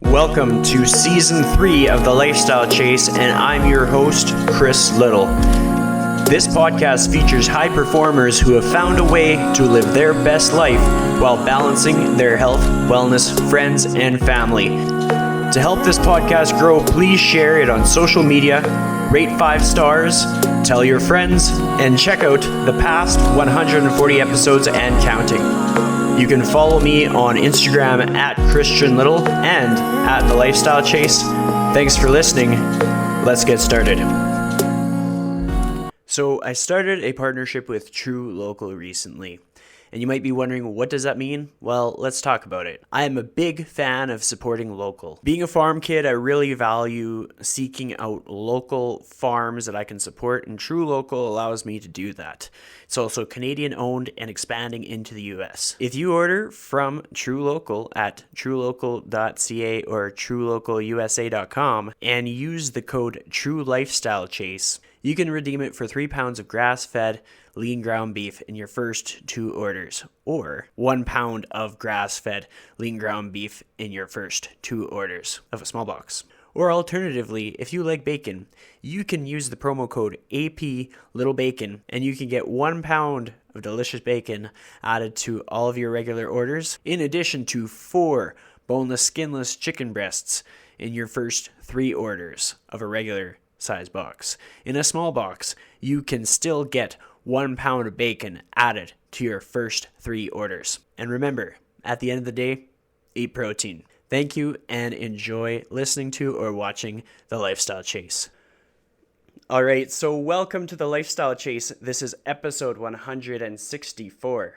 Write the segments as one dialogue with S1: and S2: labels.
S1: Welcome to Season 3 of The Lifestyle Chase, and I'm your host, Chris Little. This podcast features high performers who have found a way to live their best life while balancing their health, wellness, friends, and family. To help this podcast grow, please share it on social media, rate 5 stars, tell your friends, and check out the past 140 episodes and counting. You can follow me on Instagram at Christian Little and at The Lifestyle Chase. Thanks for listening. Let's get started. So I started a partnership with True Local recently. And you might be wondering, what does that mean? Well, let's talk about it. I am a big fan of supporting local. Being a farm kid, I really value seeking out local farms that I can support, and True Local allows me to do that. It's also Canadian owned and expanding into the US. If you order from True Local at truelocal.ca or truelocalusa.com and use the code TrueLifestyleChase, you can redeem it for 3 pounds of grass-fed lean ground beef in your first 2 orders, or 1 pound of grass-fed lean ground beef in your first 2 orders of a small box. Or alternatively, if you like bacon, you can use the promo code APLittleBacon and you can get 1 pound of delicious bacon added to all of your regular orders, in addition to 4 boneless, skinless chicken breasts in your first 3 orders of a regular size box. In a small box, you can still get 1 pound of bacon added to your first 3 orders. And remember, at the end of the day, eat protein. Thank you and enjoy listening to or watching The Lifestyle Chase. All right, so welcome to The Lifestyle Chase. This is episode 164.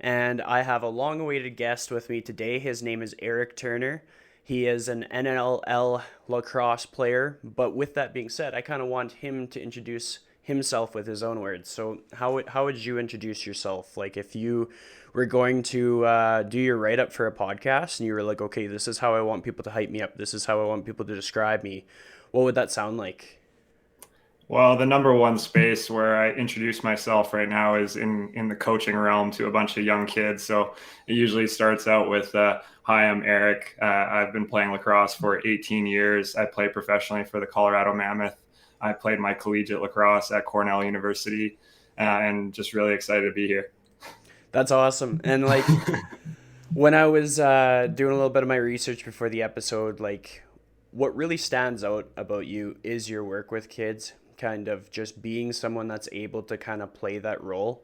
S1: And I have a long-awaited guest with me today. His name is Erik Turner. He is an NLL lacrosse player, but with that being said, I kind of want him to introduce himself with his own words. So how would you introduce yourself? Like if you were going to do your write-up for a podcast and you were like, okay, this is how I want people to hype me up, this is how I want people to describe me, what would that sound like?
S2: Well, the number one space where I introduce myself right now is in the coaching realm to a bunch of young kids. So it usually starts out with, hi, I'm Erik. I've been playing lacrosse for 18 years. I play professionally for the Colorado Mammoth. I played my collegiate lacrosse at Cornell University, and just really excited to be here.
S1: That's awesome. And like when I was doing a little bit of my research before the episode, like what really stands out about you is your work with kids, kind of just being someone that's able to kind of play that role.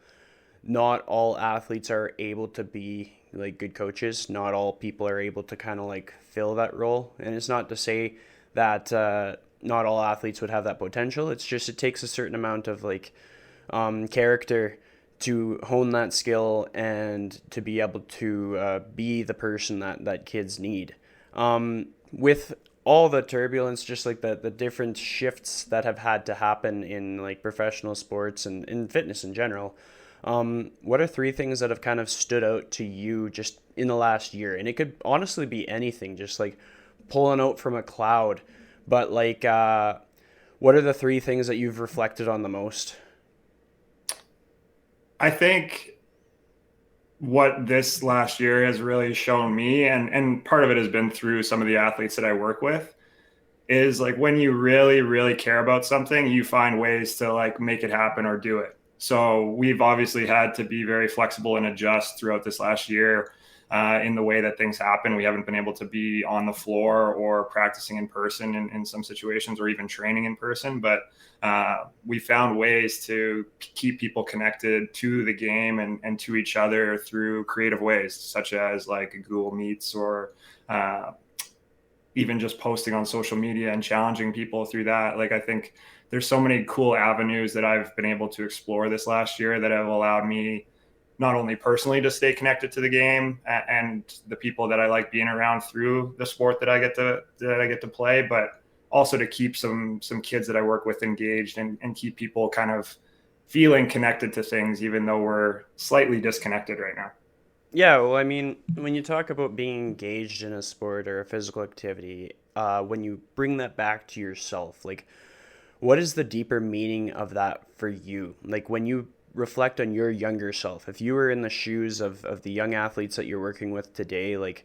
S1: Not all athletes are able to be like good coaches. Not all people are able to kind of like fill that role. And it's not to say that not all athletes would have that potential. It's just it takes a certain amount of like character to hone that skill and to be able to be the person that kids need. With all the turbulence, just like the different shifts that have had to happen in like professional sports and in fitness in general, what are 3 things that have kind of stood out to you just in the last year? And it could honestly be anything, just like pulling out from a cloud. But like, what are the 3 things that you've reflected on the most?
S2: I think what this last year has really shown me, and part of it has been through some of the athletes that I work with, is like when you really, really care about something, you find ways to like make it happen or do it. So we've obviously had to be very flexible and adjust throughout this last year in the way that things happen. We haven't been able to be on the floor or practicing in person in some situations, or even training in person. But we found ways to keep people connected to the game and to each other through creative ways, such as like Google Meets or even just posting on social media and challenging people through that. Like I think there's so many cool avenues that I've been able to explore this last year that have allowed me not only personally to stay connected to the game and the people that I like being around through the sport that I get to play, but also to keep some kids that I work with engaged and keep people kind of feeling connected to things, even though we're slightly disconnected right now.
S1: Yeah, well, I mean, when you talk about being engaged in a sport or a physical activity, when you bring that back to yourself, like, what is the deeper meaning of that for you? Like, when you reflect on your younger self, if you were in the shoes of the young athletes that you're working with today, like,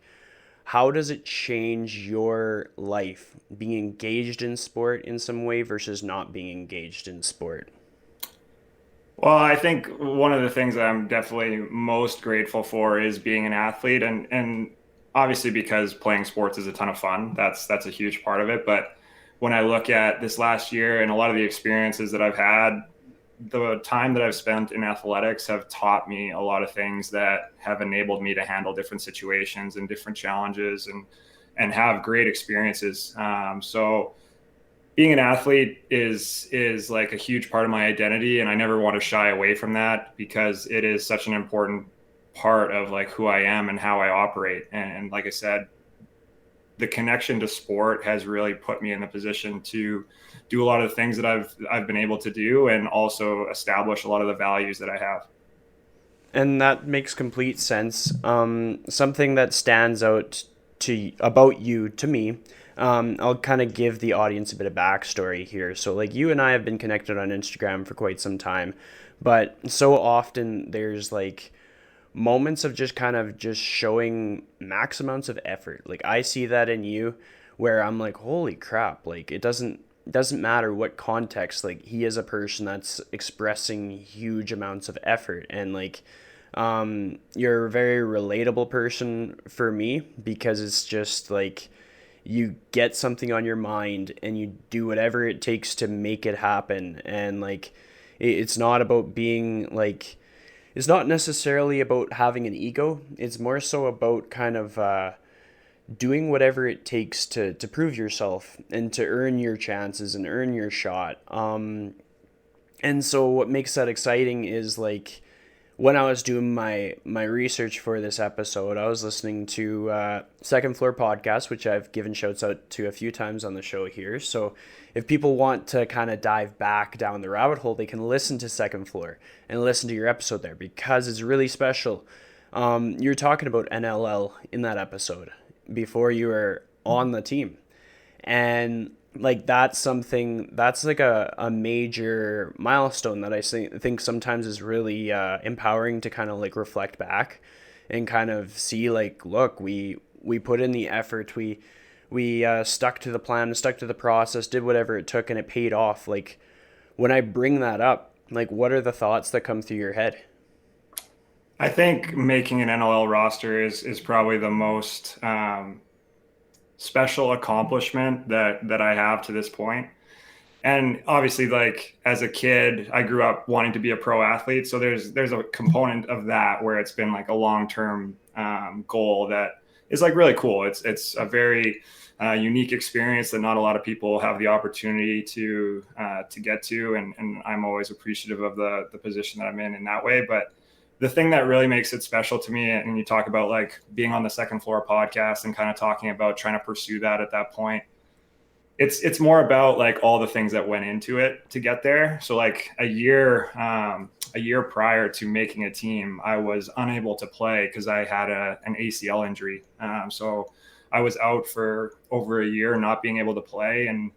S1: how does it change your life being engaged in sport in some way versus not being engaged in sport?
S2: Well, I think one of the things that I'm definitely most grateful for is being an athlete, and obviously because playing sports is a ton of fun. That's a huge part of it. But when I look at this last year and a lot of the experiences that I've had, the time that I've spent in athletics have taught me a lot of things that have enabled me to handle different situations and different challenges and have great experiences. So being an athlete is like a huge part of my identity, and I never want to shy away from that because it is such an important part of like who I am and how I operate. And like I said, the connection to sport has really put me in the position to do a lot of the things that I've been able to do, and also establish a lot of the values that I have.
S1: And that makes complete sense. Something that stands out to about you to me. I'll kind of give the audience a bit of backstory here. So, like, you and I have been connected on Instagram for quite some time, but so often there's like moments of just kind of just showing max amounts of effort. Like, I see that in you, where I'm like, holy crap! Like, it doesn't matter what context. Like, he is a person that's expressing huge amounts of effort, and like, you're a very relatable person for me because it's just like you get something on your mind and you do whatever it takes to make it happen. And like, it's not about being like, it's not necessarily about having an ego. It's more so about kind of doing whatever it takes to prove yourself and to earn your chances and earn your shot. And so what makes that exciting is like, when I was doing my research for this episode, I was listening to Second Floor podcast, which I've given shouts out to a few times on the show here. So if people want to kind of dive back down the rabbit hole, they can listen to Second Floor and listen to your episode there because it's really special. You're talking about NLL in that episode before you were on the team. And like, that's something that's like a major milestone that I think sometimes is really empowering to kind of like reflect back and kind of see like, look, we put in the effort, we stuck to the plan, stuck to the process, did whatever it took, and it paid off. Like, when I bring that up, like, what are the thoughts that come through your head?
S2: I think making an NLL roster is probably the most special accomplishment that I have to this point. And obviously, like as a kid, I grew up wanting to be a pro athlete, so there's a component of that where it's been like a long term goal that is like really cool. It's a very unique experience that not a lot of people have the opportunity to get to, and I'm always appreciative of the position that I'm in that way. But the thing that really makes it special to me, and you talk about like being on the Second Floor podcast and kind of talking about trying to pursue that at that point, it's more about like all the things that went into it to get there. So like a year prior to making a team, I was unable to play because I had an ACL injury. So I was out for over a year, not being able to play, and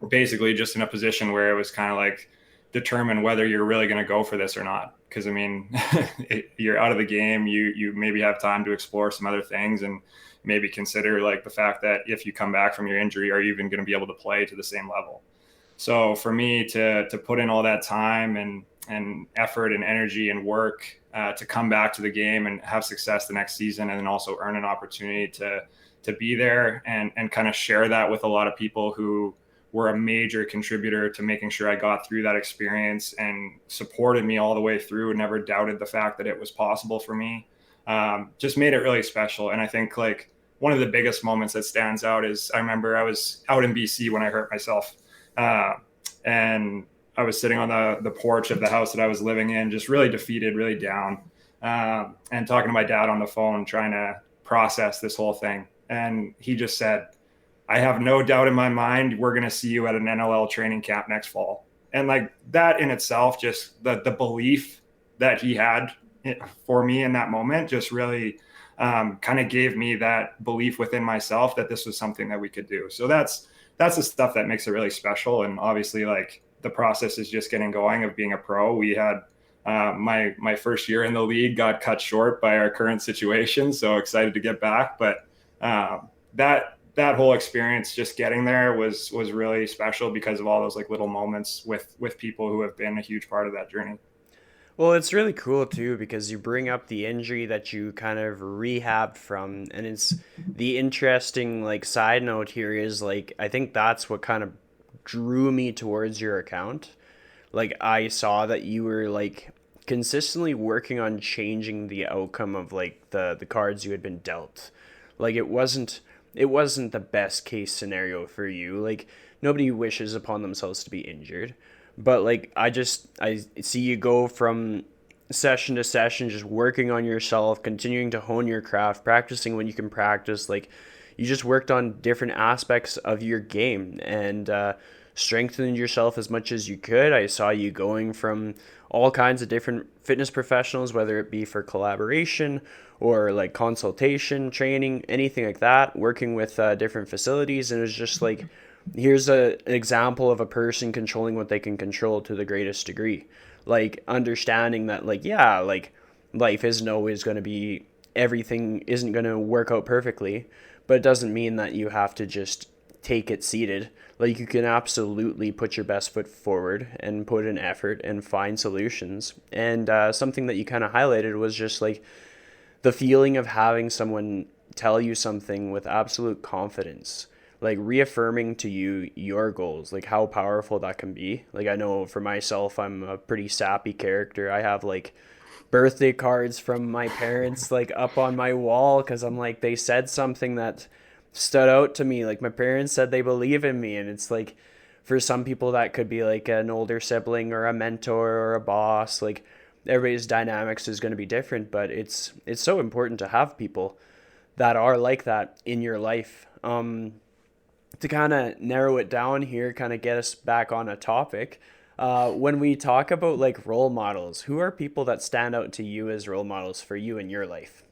S2: basically just in a position where it was kind of like determine whether you're really going to go for this or not. Because I mean, you're out of the game. You maybe have time to explore some other things and maybe consider like the fact that if you come back from your injury, are you even going to be able to play to the same level? So for me to put in all that time and effort and energy and work to come back to the game and have success the next season, and then also earn an opportunity to be there and kind of share that with a lot of people who were a major contributor to making sure I got through that experience and supported me all the way through and never doubted the fact that it was possible for me. Just made it really special. And I think like one of the biggest moments that stands out is I remember I was out in BC when I hurt myself. And I was sitting on the porch of the house that I was living in, just really defeated, really down, and talking to my dad on the phone, trying to process this whole thing. And he just said, I have no doubt in my mind we're going to see you at an NLL training camp next fall. And like that in itself, just the belief that he had for me in that moment just really kind of gave me that belief within myself that this was something that we could do. So that's the stuff that makes it really special. And obviously, like the process is just getting going of being a pro. We had my first year in the league got cut short by our current situation. So excited to get back. But That whole experience, just getting there, was really special because of all those like little moments with people who have been a huge part of that journey.
S1: Well, it's really cool too because you bring up the injury that you kind of rehabbed from, and it's the interesting like side note here is like I think that's what kind of drew me towards your account. Like I saw that you were like consistently working on changing the outcome of like the cards you had been dealt. Like it wasn't the best case scenario for you. Like nobody wishes upon themselves to be injured. But like I see you go from session to session just working on yourself, continuing to hone your craft, practicing when you can practice. Like you just worked on different aspects of your game and strengthened yourself as much as you could. I saw you going from all kinds of different fitness professionals, whether it be for collaboration or like consultation, training, anything like that, working with different facilities. And it was just like, here's an example of a person controlling what they can control to the greatest degree. Like understanding that, like, yeah, like life isn't always going to be, everything isn't going to work out perfectly, but it doesn't mean that you have to just take it seated. Like you can absolutely put your best foot forward and put in effort and find solutions. And something that you kind of highlighted was just like the feeling of having someone tell you something with absolute confidence, like reaffirming to you your goals, like how powerful that can be. Like I know for myself, I'm a pretty sappy character. I have like birthday cards from my parents like up on my wall because I'm like they said something that stood out to me. Like my parents said they believe in me, and it's like for some people that could be like an older sibling or a mentor or a boss. Like everybody's dynamics is going to be different, but it's so important to have people that are like that in your life. To kind of narrow it down here, kind of get us back on a topic. When we talk about like role models, who are people that stand out to you as role models for you in your life?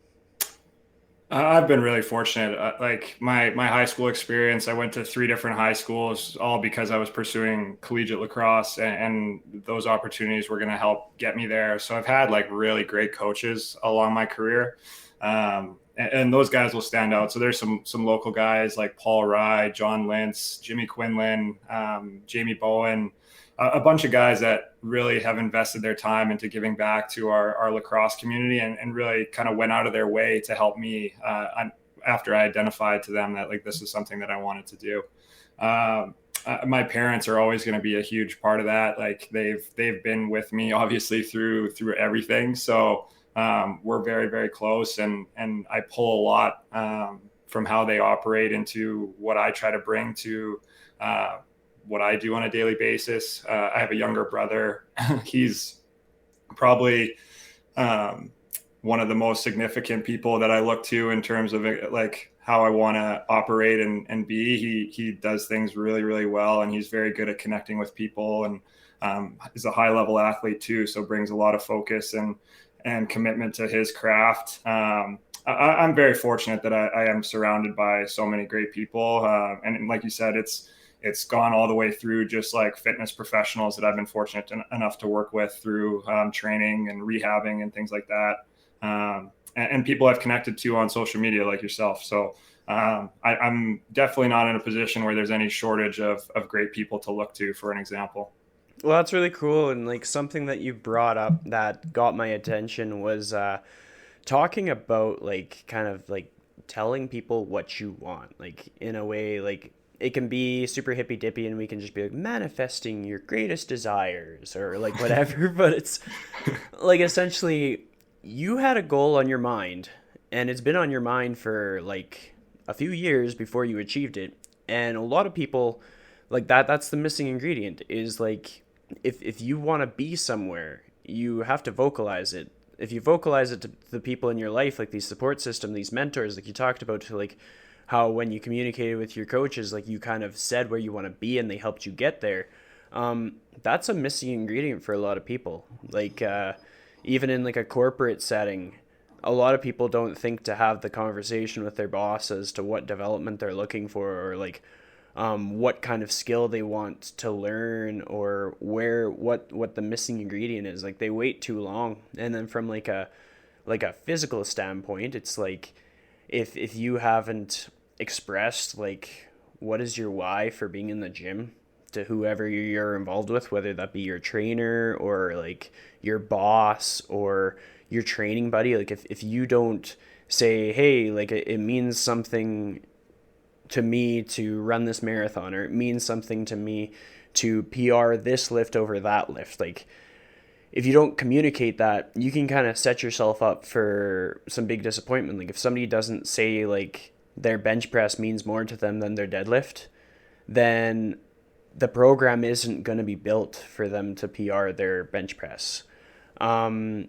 S2: I've been really fortunate. Like my high school experience, I went to three different high schools, all because I was pursuing collegiate lacrosse, and those opportunities were going to help get me there. So I've had like really great coaches along my career, and those guys will stand out. So there's some local guys like Paul Rye, John Lintz, Jimmy Quinlan, Jamie Bowen, a bunch of guys that really have invested their time into giving back to our lacrosse community, and really kind of went out of their way to help me after I identified to them that like this is something that I wanted to do. My parents are always going to be a huge part of that. Like they've been with me obviously through everything. So we're very, very close, and I pull a lot from how they operate into what I try to bring to what I do on a daily basis. I have a younger brother. He's probably one of the most significant people that I look to in terms of like how I want to operate and be. He does things really, really well, and he's very good at connecting with people, and is a high level athlete too. So brings a lot of focus and commitment to his craft. I'm very fortunate that I am surrounded by so many great people. And like you said, it's gone all the way through just like fitness professionals that I've been fortunate enough to work with through training and rehabbing and things like that. And people I've connected to on social media like yourself. So I'm definitely not in a position where there's any shortage of great people to look to for an example.
S1: Well, that's really cool. And like something that you brought up that got my attention was talking about like kind of like telling people what you want, like in a way, like it can be super hippy dippy and we can just be like manifesting your greatest desires or like whatever. But it's like essentially you had a goal on your mind and it's been on your mind for like a few years before you achieved it. And a lot of people like that's the missing ingredient is like if you want to be somewhere, you have to vocalize it. If you vocalize it to the people in your life, like these support system, these mentors, like you talked about, to like how when you communicated with your coaches, like you kind of said where you want to be and they helped you get there. That's a missing ingredient for a lot of people. Like even in like a corporate setting, a lot of people don't think to have the conversation with their boss as to what development they're looking for or like what kind of skill they want to learn or where what the missing ingredient is. Like they wait too long, and then from like a physical standpoint, it's like if you haven't expressed like what is your why for being in the gym to whoever you're involved with, whether that be your trainer or like your boss or your training buddy, like if you don't say, hey, like it means something to me to run this marathon, or it means something to me to PR this lift over that lift, like if you don't communicate that, you can kind of set yourself up for some big disappointment. Like if somebody doesn't say like their bench press means more to them than their deadlift, then the program isn't going to be built for them to PR their bench press. Um,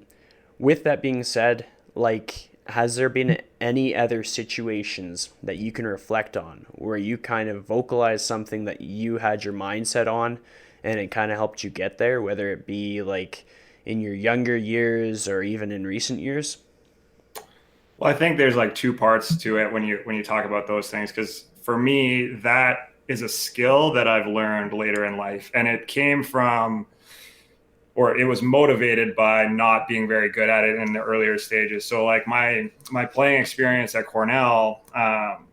S1: with that being said, like, has there been any other situations that you can reflect on where you kind of vocalized something that you had your mindset on and it kind of helped you get there, whether it be like in your younger years or even in recent years?
S2: Well, I think there's like two parts to it when you talk about those things, because for me that is a skill that I've learned later in life, and it came from, or it was motivated by not being very good at it in the earlier stages. So like my playing experience at Cornell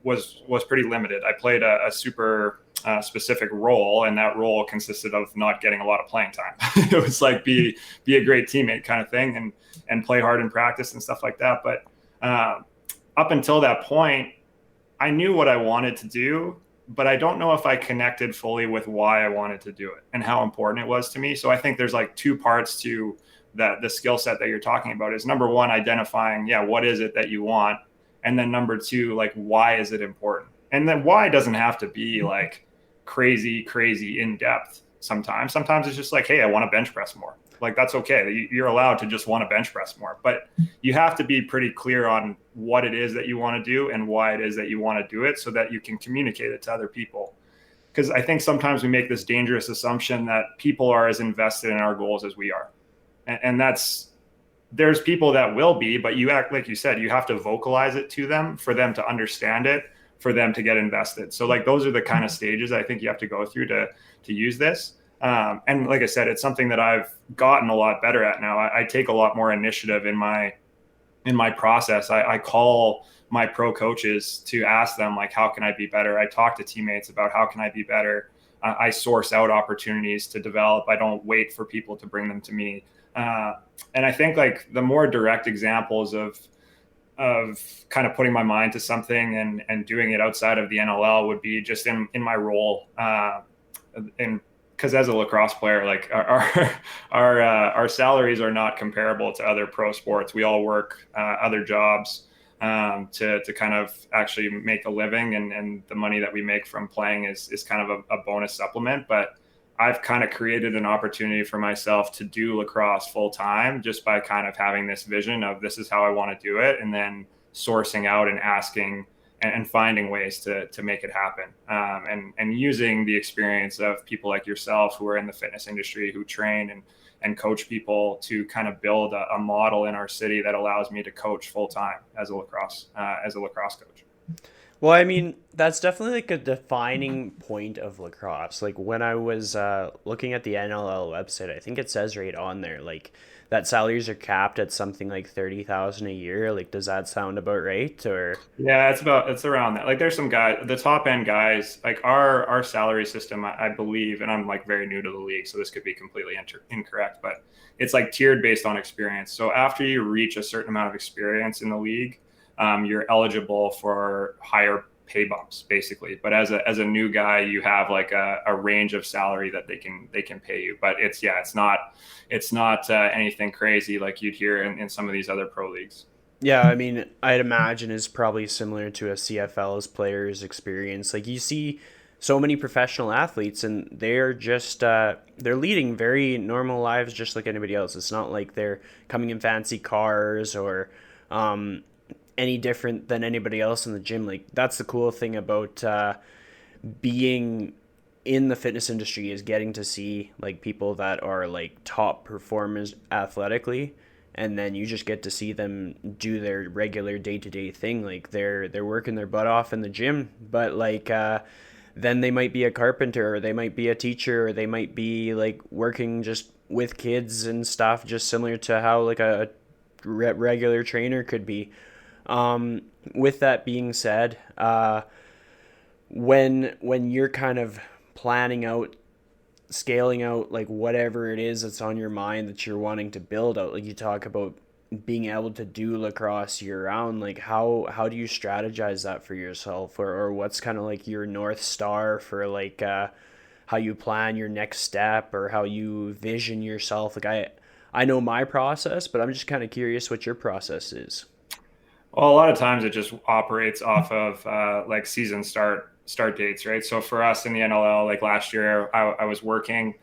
S2: was pretty limited. I played a super specific role, and that role consisted of not getting a lot of playing time. It was like be a great teammate kind of thing, and play hard in practice and stuff like that. But uh, up until that point, I knew what I wanted to do, but I don't know if I connected fully with why I wanted to do it and how important it was to me. So I think there's like two parts to that. The skill set that you're talking about is, number one, identifying, yeah, what is it that you want? And then number two, like, why is it important? And then why doesn't have to be like crazy in depth. Sometimes it's just like, hey, I want to bench press more. Like, that's okay. You're allowed to just want to bench press more, but you have to be pretty clear on what it is that you want to do and why it is that you want to do it, so that you can communicate it to other people. Because I think sometimes we make this dangerous assumption that people are as invested in our goals as we are. And that's, there's people that will be, but you act like you said, you have to vocalize it to them for them to understand it, for them to get invested. So like those are the kind of stages I think you have to go through to use this. And like I said, it's something that I've gotten a lot better at now. I take a lot more initiative in my process. I call my pro coaches to ask them, like, how can I be better? I talk to teammates about how can I be better. I source out opportunities to develop. I don't wait for people to bring them to me. And I think like the more direct examples of kind of putting my mind to something and doing it outside of the NLL would be just in my role. Because as a lacrosse player, like our salaries are not comparable to other pro sports. We all work other jobs to kind of actually make a living, and the money that we make from playing is kind of a bonus supplement. But I've kind of created an opportunity for myself to do lacrosse full time, just by kind of having this vision of this is how I want to do it, and then sourcing out and asking and finding ways to make it happen, and using the experience of people like yourself who are in the fitness industry, who train and coach people, to kind of build a model in our city that allows me to coach full time as a lacrosse coach.
S1: Well, I mean, that's definitely like a defining point of lacrosse. Like when I was looking at the NLL website, I think it says right on there like that salaries are capped at something like 30,000 a year. Like, does that sound about right? Or
S2: Yeah, it's around that. Like there's some guys, the top end guys, like our salary system, I believe, and I'm like very new to the league, so this could be completely incorrect, but it's like tiered based on experience. So after you reach a certain amount of experience in the league, you're eligible for higher pay bumps, basically. But as a new guy, you have like a range of salary that they can pay you. But it's not anything crazy like you'd hear in some of these other pro leagues.
S1: yeah, I mean, I'd imagine is probably similar to a CFL's player's experience. Like you see so many professional athletes and they're just they're leading very normal lives just like anybody else. It's not like they're coming in fancy cars or um, any different than anybody else in the gym. Like that's the cool thing about being in the fitness industry, is getting to see like people that are like top performers athletically, and then you just get to see them do their regular day-to-day thing. Like they're working their butt off in the gym, but like then they might be a carpenter, or they might be a teacher, or they might be like working just with kids and stuff, just similar to how like a regular trainer could be. With that being said, when you're kind of planning out, scaling out, like whatever it is that's on your mind that you're wanting to build out, like you talk about being able to do lacrosse year round, like how do you strategize that for yourself, or what's kind of like your north star for like how you plan your next step or how you vision yourself? Like I know my process, but I'm just kind of curious what your process is.
S2: Well, a lot of times it just operates off of like season start dates, right? So for us in the NLL, like last year, I was working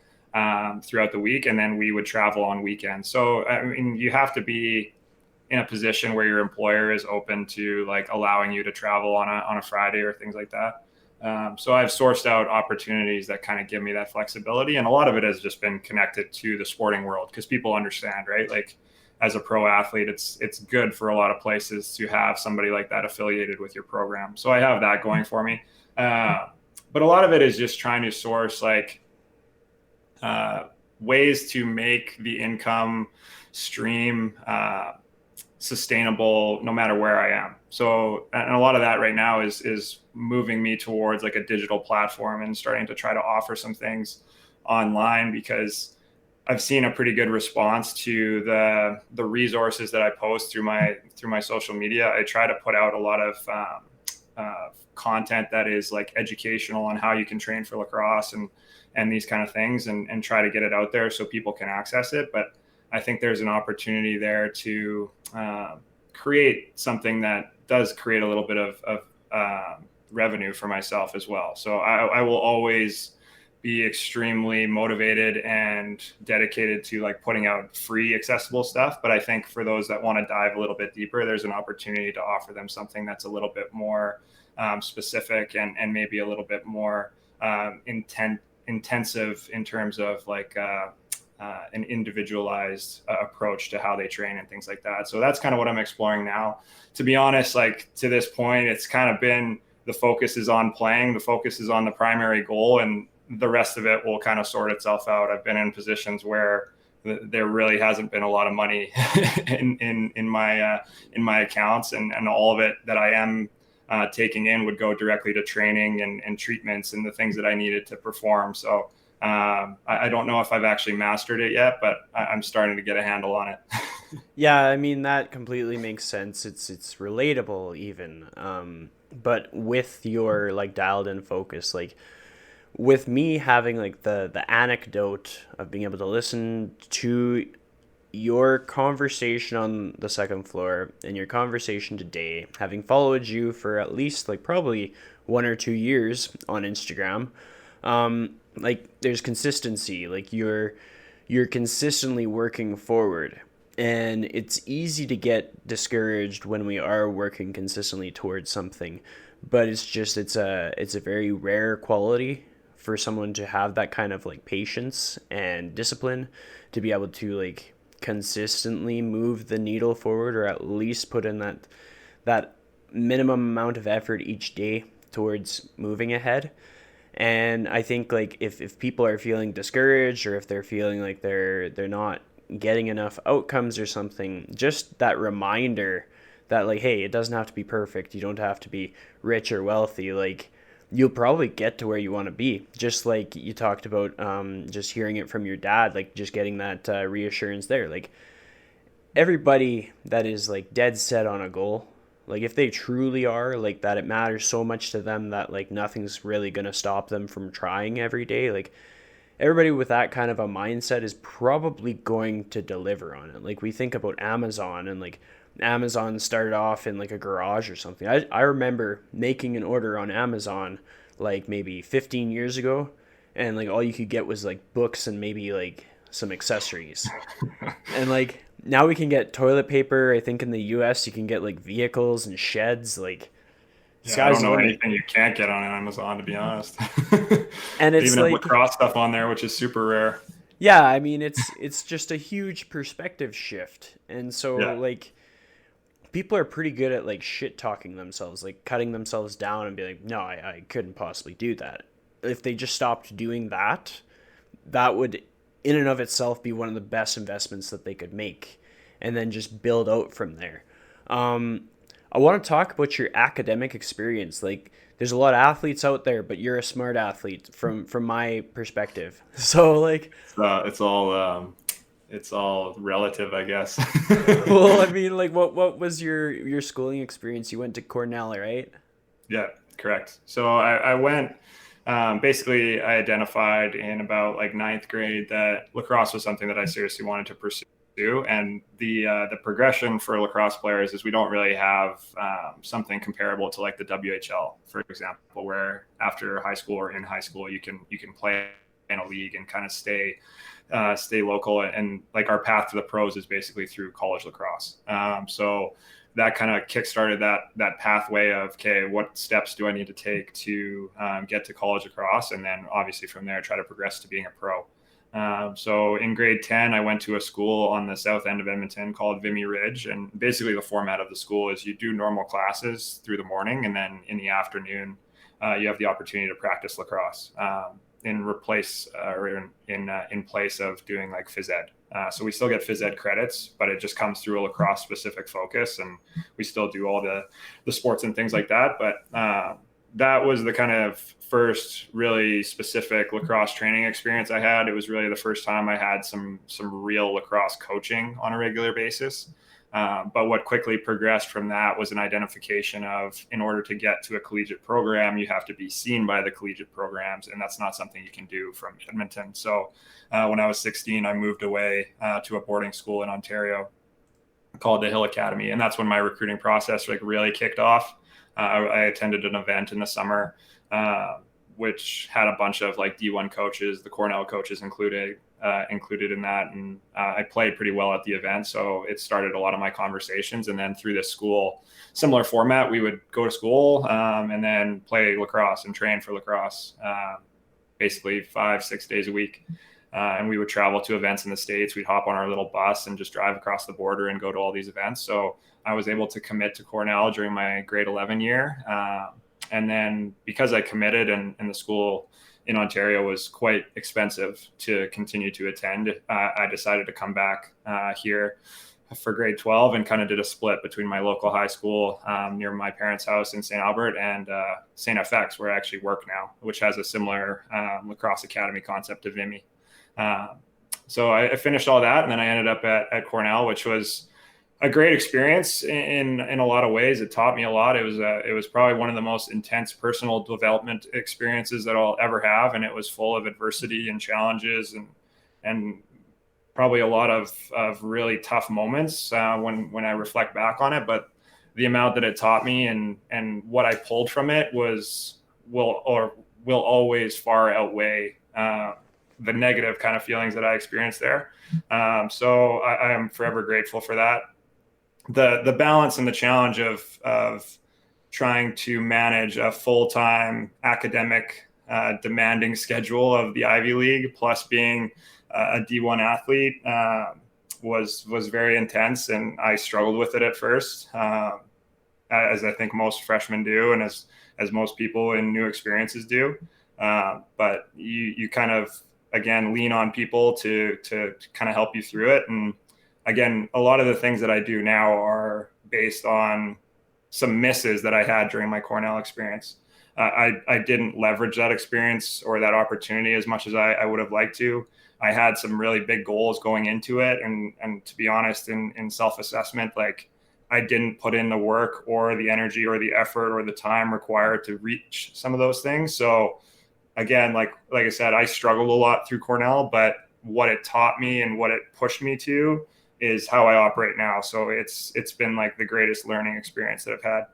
S2: throughout the week, and then we would travel on weekends. So I mean, you have to be in a position where your employer is open to like allowing you to travel on a Friday or things like that. So I've sourced out opportunities that kind of give me that flexibility, and a lot of it has just been connected to the sporting world because people understand, right? Like as a pro athlete, it's good for a lot of places to have somebody like that affiliated with your program. So I have that going for me. But a lot of it is just trying to source like uh, ways to make the income stream sustainable no matter where I am. So, and a lot of that right now is moving me towards like a digital platform and starting to try to offer some things online because I've seen a pretty good response to the resources that I post through my social media. I try to put out a lot of content that is like educational on how you can train for lacrosse and these kind of things, and try to get it out there so people can access it. But I think there's an opportunity there to create something that does create a little bit of revenue for myself as well. So I will always be extremely motivated and dedicated to like putting out free accessible stuff. But I think for those that want to dive a little bit deeper, there's an opportunity to offer them something that's a little bit more specific and maybe a little bit more intensive in terms of like an individualized approach to how they train and things like that. So that's kind of what I'm exploring now. To be honest, like to this point, it's kind of been the focus is on playing, the focus is on the primary goal, and the rest of it will kind of sort itself out. I've been in positions where there really hasn't been a lot of money in my accounts, and all of it that I am taking in would go directly to training and treatments and the things that I needed to perform. So I don't know if I've actually mastered it yet, but I'm starting to get a handle on it.
S1: Yeah, I mean that completely makes sense. It's relatable even. But with your like dialed in focus, like with me having like the anecdote of being able to listen to your conversation on the second floor and your conversation today, having followed you for at least like probably 1 or 2 years on Instagram, like there's consistency, like you're consistently working forward, and it's easy to get discouraged when we are working consistently towards something, but it's a very rare quality for someone to have that kind of like patience and discipline to be able to like consistently move the needle forward, or at least put in that minimum amount of effort each day towards moving ahead. And I think like if people are feeling discouraged, or if they're feeling like they're not getting enough outcomes or something, just that reminder that like, hey, it doesn't have to be perfect. You don't have to be rich or wealthy. Like you'll probably get to where you want to be. Just like you talked about, just hearing it from your dad, like just getting that reassurance there. Like everybody that is like dead set on a goal, like if they truly are like that, it matters so much to them that like nothing's really going to stop them from trying every day. Like everybody with that kind of a mindset is probably going to deliver on it. Like we think about Amazon, and like Amazon started off in like a garage or something. I remember making an order on Amazon like maybe 15 years ago, and like all you could get was like books and maybe like some accessories. And like now we can get toilet paper. I think in the US you can get like vehicles and sheds. Like
S2: Yeah, I
S1: sky's
S2: don't
S1: the
S2: know
S1: limit.
S2: anything you can't get on Amazon, to be honest.
S1: And
S2: They
S1: it's
S2: even have
S1: like,
S2: lacrosse stuff on there, which is super rare.
S1: yeah, I mean it's just a huge perspective shift. And so
S2: Yeah.
S1: like people are pretty good at like shit talking themselves, like cutting themselves down and be like, no, I couldn't possibly do that. If they just stopped doing that, that would in and of itself be one of the best investments that they could make, and then just build out from there. I want to talk about your academic experience. Like, there's a lot of athletes out there, but you're a smart athlete from my perspective. So, like,
S2: It's all relative, I guess.
S1: well, I mean, like, what was your schooling experience? You went to Cornell, right?
S2: Yeah, correct. So I went, basically I identified in about like ninth grade that lacrosse was something that I seriously wanted to pursue. And the progression for lacrosse players is we don't really have something comparable to like the WHL, for example, where after high school or in high school you can play in a league and kind of stay local. And like our path to the pros is basically through college lacrosse. So that kind of kickstarted that pathway of, okay, what steps do I need to take to get to college lacrosse, and then obviously from there try to progress to being a pro. So in grade 10, I went to a school on the south end of Edmonton called Vimy Ridge, and basically the format of the school is you do normal classes through the morning, and then in the afternoon you have the opportunity to practice lacrosse in place of doing like phys ed. So we still get phys ed credits, but it just comes through a lacrosse specific focus, and we still do all the sports and things like that. But that was the kind of first really specific lacrosse training experience I had. It was really the first time I had some real lacrosse coaching on a regular basis. But what quickly progressed from that was an identification of, in order to get to a collegiate program, you have to be seen by the collegiate programs, and that's not something you can do from Edmonton. So when I was 16, I moved away to a boarding school in Ontario called the Hill Academy, and that's when my recruiting process like really kicked off. I attended an event in the summer, which had a bunch of like D1 coaches, the Cornell coaches included in that, and I played pretty well at the event, so it started a lot of my conversations. And then through this school, similar format, we would go to school and then play lacrosse and train for lacrosse, basically 5-6 days a week. And we would travel to events in the States. We'd hop on our little bus and just drive across the border and go to all these events. So I was able to commit to Cornell during my grade 11 year. And then because I committed, and the school in Ontario was quite expensive to continue to attend, I decided to come back here for grade 12 and kind of did a split between my local high school near my parents' house in St. Albert and St. FX, where I actually work now, which has a similar lacrosse academy concept to Vimy. So I finished all that, and then I ended up at Cornell, which was a great experience in a lot of ways. It taught me a lot. It was probably one of the most intense personal development experiences that I'll ever have, and it was full of adversity and challenges and probably a lot of really tough moments when I reflect back on it. But the amount that it taught me and what I pulled from it will always far outweigh the negative kind of feelings that I experienced there. So I am forever grateful for that. The balance and the challenge of trying to manage a full-time academic demanding schedule of the Ivy League plus being a D1 athlete was very intense, and I struggled with it at first, as I think most freshmen do, and as most people in new experiences do. But you kind of, again, lean on people to kind of help you through it. And again, a lot of the things that I do now are based on some misses that I had during my Cornell experience. I didn't leverage that experience or that opportunity as much as I would have liked to. I had some really big goals going into it. And to be honest, in self-assessment, like I didn't put in the work or the energy or the effort or the time required to reach some of those things. So again, like I said, I struggled a lot through Cornell, but what it taught me and what it pushed me to is how I operate now. So it's been like the greatest learning experience that I've had.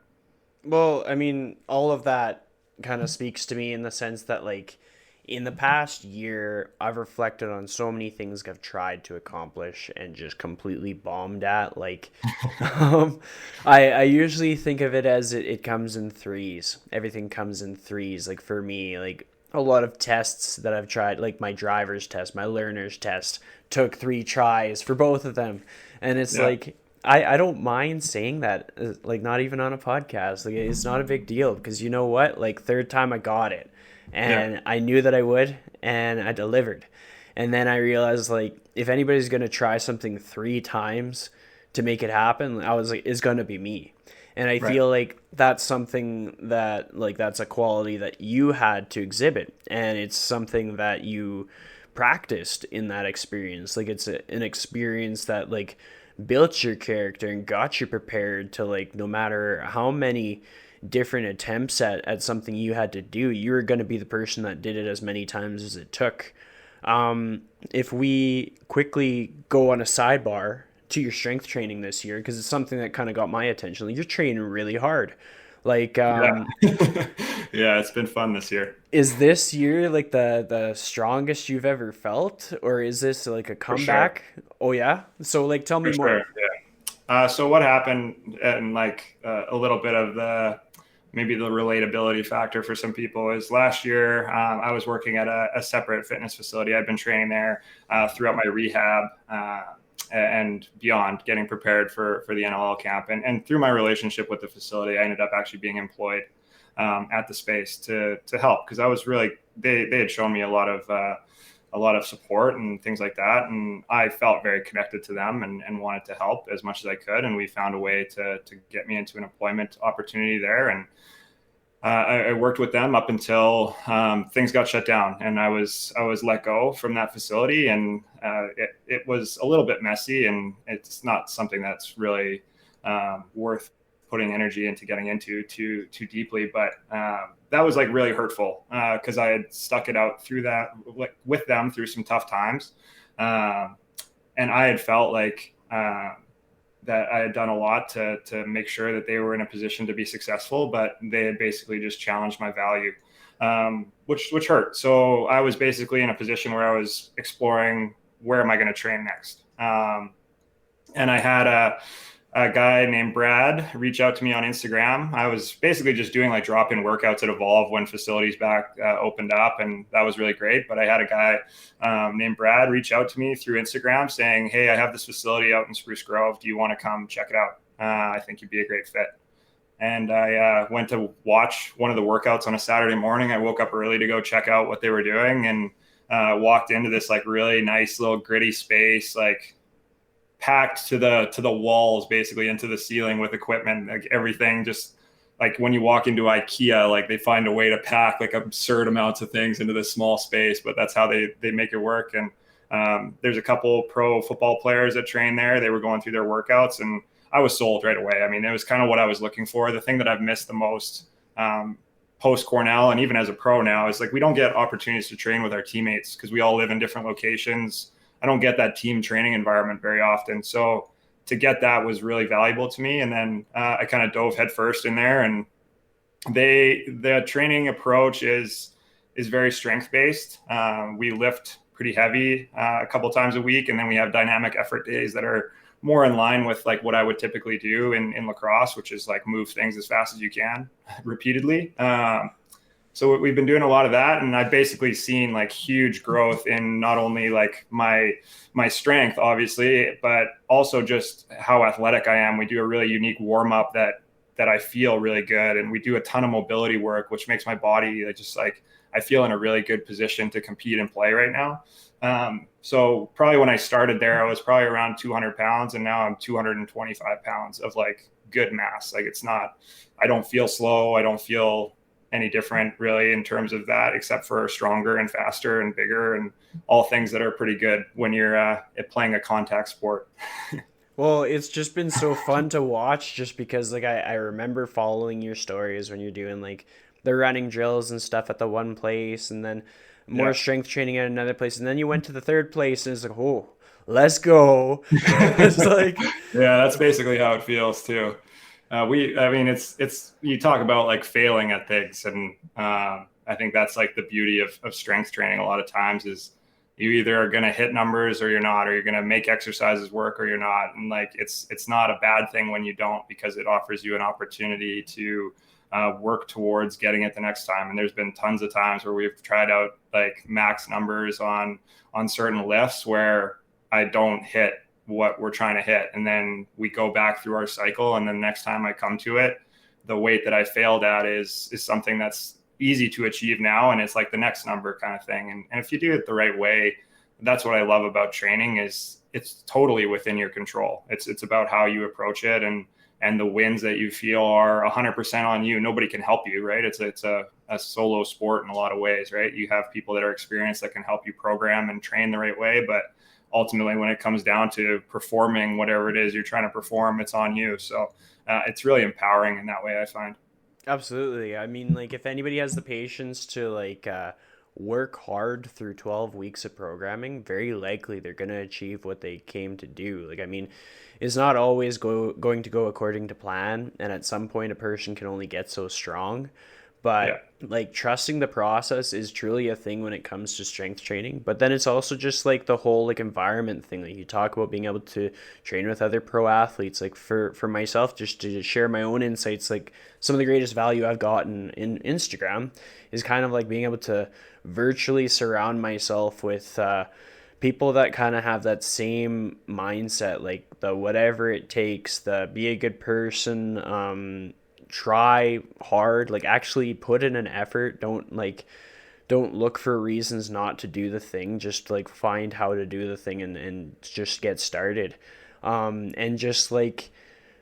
S1: Well, I mean, all of that kind of speaks to me in the sense that, like, in the past year, I've reflected on so many things I've tried to accomplish and just completely bombed at. Like, I usually think of it as it comes in threes. Everything comes in threes. Like, for me, like, a lot of tests that I've tried, like my driver's test, my learner's test, took 3 tries for both of them. And it's like, I don't mind saying that, like, not even on a podcast. Like, it's not a big deal because you know what? Like, third time I got it. And I knew that I would, and I delivered. And then I realized, like, if anybody's going to try something 3 times to make it happen, I was like, it's going to be me. And I
S2: Right.
S1: feel like that's something that, like, that's a quality that you had to exhibit. And it's something that you practiced in that experience. Like, it's an experience that, like, built your character and got you prepared to, like, no matter how many different attempts at something you had to do, you were going to be the person that did it as many times as it took. If we quickly go on a sidebar to your strength training this year, because it's something that kind of got my attention. Like, you're training really hard. Like,
S2: Yeah. Yeah, it's been fun this year
S1: is this year like the strongest you've ever felt, or is this like a
S2: for sure.
S1: comeback? Oh yeah. So like, tell me
S2: For sure.
S1: more.
S2: So what happened, and like a little bit of the maybe the relatability factor for some people is last year I was working at a separate fitness facility. I'd been training there throughout my rehab and beyond, getting prepared for the NLL camp. And through my relationship with the facility, I ended up actually being employed at the space to help, because I was really they had shown me a lot of support and things like that. And I felt very connected to them and wanted to help as much as I could. And we found a way to get me into an employment opportunity there. And I worked with them up until things got shut down, and I was let go from that facility. And it was a little bit messy, and it's not something that's really worth putting energy into getting into too deeply. But that was like really hurtful because I had stuck it out through that with them through some tough times, and I had felt like that I had done a lot to make sure that they were in a position to be successful, but they had basically just challenged my value, which hurt. So I was basically in a position where I was exploring, where am I going to train next? And I had a guy named Brad reach out to me on Instagram. I was basically just doing like drop-in workouts at Evolve when facilities back opened up, and that was really great. But I had a guy named Brad reach out to me through Instagram saying, "Hey, I have this facility out in Spruce Grove. Do you want to come check it out? I think you'd be a great fit." And I went to watch one of the workouts on a Saturday morning. I woke up early to go check out what they were doing, and walked into this like really nice little gritty space, like packed to the walls, basically into the ceiling with equipment, like everything. Just like when you walk into IKEA, like they find a way to pack like absurd amounts of things into this small space, but that's how they make it work. And there's a couple pro football players that train there. They were going through their workouts, and I was sold right away. I mean, it was kind of what I was looking for. The thing that I've missed the most post Cornell, and even as a pro now, is like we don't get opportunities to train with our teammates because we all live in different locations. I don't get that team training environment very often. So to get that was really valuable to me. And then I kind of dove headfirst in there, and the training approach is very strength based. We lift pretty heavy a couple times a week, and then we have dynamic effort days that are more in line with like what I would typically do in lacrosse, which is like move things as fast as you can repeatedly. So we've been doing a lot of that, and I've basically seen like huge growth in not only like my strength, obviously, but also just how athletic I am. We do a really unique warm up that I feel really good, and we do a ton of mobility work, which makes my body just like I feel in a really good position to compete and play right now. So probably when I started there, I was probably around 200 pounds, and now I'm 225 pounds of like good mass. Like it's not, I don't feel slow. I don't feel any different really in terms of that, except for stronger and faster and bigger, and all things that are pretty good when you're playing a contact sport.
S1: Well, it's just been so fun to watch, just because like I remember following your stories when you're doing like the running drills and stuff at the one place, and then more
S2: Yeah.
S1: strength training at another place, and then you went to the third place, and it's like, oh, let's go. It's like,
S2: Yeah, that's basically how it feels too. I mean, it's, you talk about like failing at things, and I think that's like the beauty of strength training. A lot of times is you either are going to hit numbers or you're not, or you're going to make exercises work or you're not. And like, it's not a bad thing when you don't, because it offers you an opportunity to work towards getting it the next time. And there's been tons of times where we've tried out like max numbers on certain lifts where I don't hit what we're trying to hit. And then we go back through our cycle. And then next time I come to it, the weight that I failed at is something that's easy to achieve now. And it's like the next number kind of thing. And if you do it the right way, that's what I love about training is it's totally within your control. It's about how you approach it. And and the wins that you feel are 100% on you. Nobody can help you, right? It's a solo sport in a lot of ways, right? You have people that are experienced that can help you program and train the right way, but ultimately when it comes down to performing whatever it is you're trying to perform, it's on you. So it's really empowering in that way, I find.
S1: Absolutely. I mean, like, if anybody has the patience to work hard through 12 weeks of programming, very likely they're going to achieve what they came to do. Like, I mean, it's not always going to go according to plan, and at some point a person can only get so strong.
S2: Yeah.
S1: But like, trusting the process is truly a thing when it comes to strength training. But then it's also just like the whole like environment thing. Like, you talk about being able to train with other pro athletes. Like, for myself, just to share my own insights, like some of the greatest value I've gotten in Instagram is kind of like being able to virtually surround myself with people that kind of have that same mindset, like the whatever it takes, the be a good person, try hard, like actually put in an effort. Don't look for reasons not to do the thing. Just like find how to do the thing, and just get started. And just like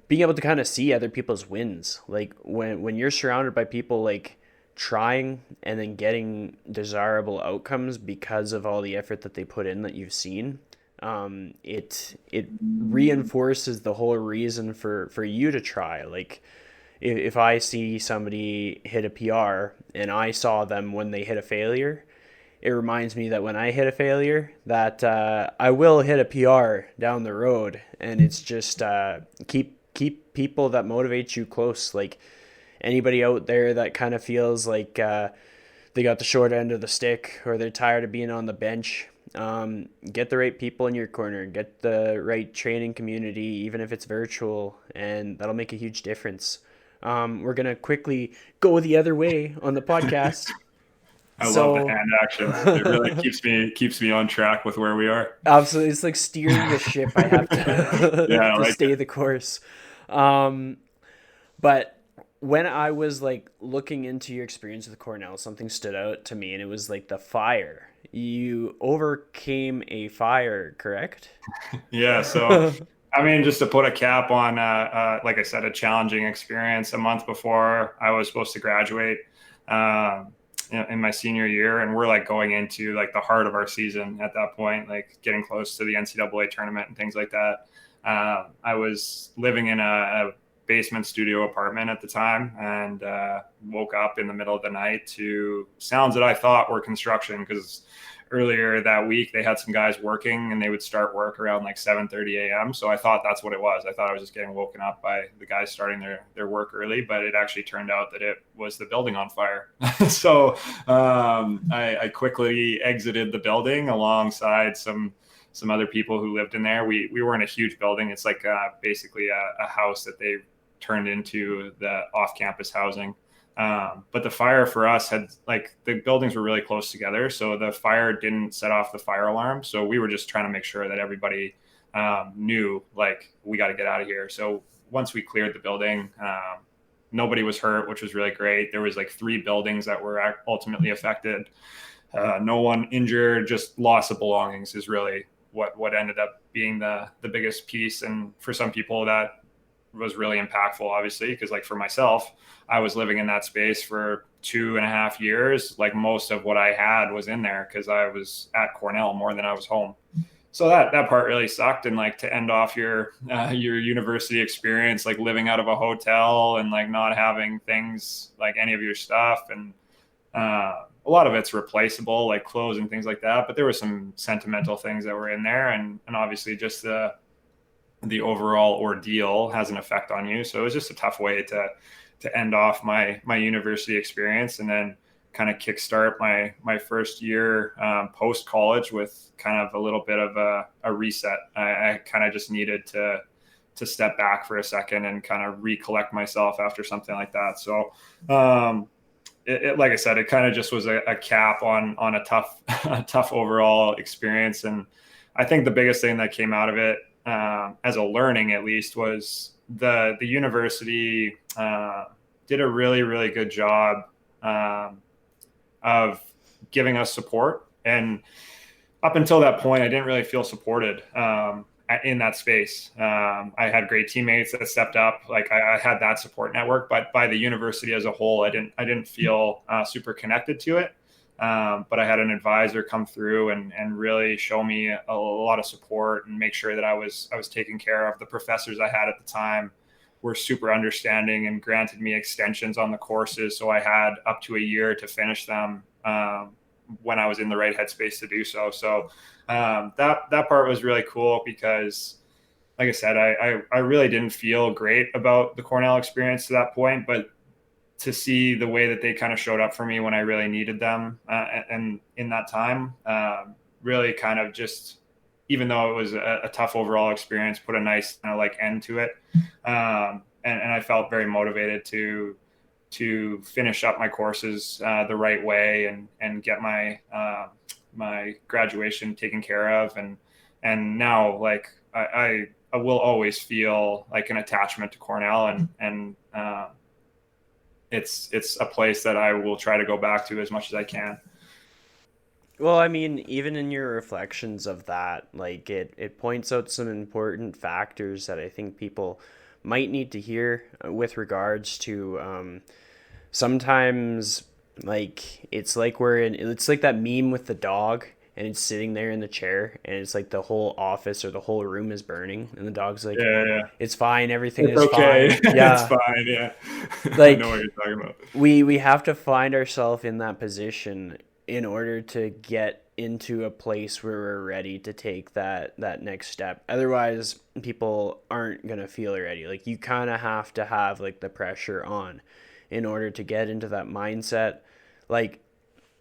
S1: being able to kind of see other people's wins. Like when you're surrounded by people like trying and then getting desirable outcomes because of all the effort that they put in that you've seen, it reinforces the whole reason for you to try. Like, if I see somebody hit a PR and I saw them when they hit a failure, it reminds me that when I hit a failure, that I will hit a PR down the road. And it's just keep people that motivate you close. Like, anybody out there that kind of feels like they got the short end of the stick, or they're tired of being on the bench, get the right people in your corner, get the right training community, even if it's virtual, and that'll make a huge difference. We're going to quickly go the other way on the podcast.
S2: I love the
S1: So,
S2: hand actions. It really keeps me on track with where we are.
S1: absolutely, it's like steering the ship. I have
S2: Yeah,
S1: to
S2: I
S1: to
S2: like it.
S1: stay the course. Um, but when I was like looking into your experience with Cornell, something stood out to me, and it was like the fire. You overcame a fire, correct?
S2: Yeah, so I mean, just to put a cap on, like I said, a challenging experience. A month before I was supposed to graduate, um, in my senior year, and we're like going into like the heart of our season at that point, like getting close to the NCAA tournament and things like that. I was living in a basement studio apartment at the time, and woke up in the middle of the night to sounds that I thought were construction, because earlier that week they had some guys working and they would start work around like 7:30 a.m. So I thought that's what it was. I thought I was just getting woken up by the guys starting their work early, but it actually turned out that it was the building on fire. So I quickly exited the building alongside some other people who lived in there. We were in a huge building. It's like basically a house that they turned into the off-campus housing. But the fire for us had, like, the buildings were really close together, so the fire didn't set off the fire alarm. So we were just trying to make sure that everybody knew, like, we got to get out of here. So once we cleared the building, nobody was hurt, which was really great. There was like 3 buildings that were ultimately affected. No one injured, just loss of belongings is really what ended up being the biggest piece. And for some people that was really impactful, obviously, because like for myself, I was living in that space for 2.5 years. Like most of what I had was in there because I was at Cornell more than I was home. So that part really sucked. And like to end off your university experience, like living out of a hotel and like not having things like any of your stuff, and a lot of it's replaceable, like clothes and things like that. But there were some sentimental things that were in there, and obviously just the overall ordeal has an effect on you. So it was just a tough way to end off my university experience, and then kind of kickstart my first year post college with kind of a little bit of a reset. I kind of just needed to step back for a second and kind of recollect myself after something like that. So like I said, it kind of just was a cap on a tough a tough overall experience. And I think the biggest thing that came out of it, as a learning at least, was the university did a really good job of giving us support. And up until that point, I didn't really feel supported in that space. I had great teammates that stepped up. Like I had that support network, but by the university as a whole, I didn't feel super connected to it. But I had an advisor come through and really show me a lot of support and make sure that I was taken care of. The professors I had at the time were super understanding and granted me extensions on the courses, so I had up to a year to finish them when I was in the right headspace to do so. So that part was really cool because, like I said, I really didn't feel great about the Cornell experience to that point, but to see the way that they kind of showed up for me when I really needed them and in that time, really kind of just, even though it was a tough overall experience, put a nice kind of like end to it. And I felt very motivated to finish up my courses the right way and get my my graduation taken care of. And now, like, I will always feel like an attachment to Cornell, and it's a place that I will try to go back to as much as I can.
S1: Well, I mean, even in your reflections of that, like it points out some important factors that I think people might need to hear with regards to sometimes like it's like that meme with the dog and it's sitting there in the chair and it's like the whole office or the whole room is burning and the dog's like,
S2: Yeah, yeah.
S1: it's fine, everything
S2: It's
S1: is
S2: okay.
S1: fine.
S2: It's
S1: Yeah.
S2: fine. Yeah. I know what
S1: Like
S2: you're talking about.
S1: we have to find ourselves in that position in order to get into a place where we're ready to take that next step. Otherwise, people aren't going to feel ready. Like you kind of have to have like the pressure on in order to get into that mindset. Like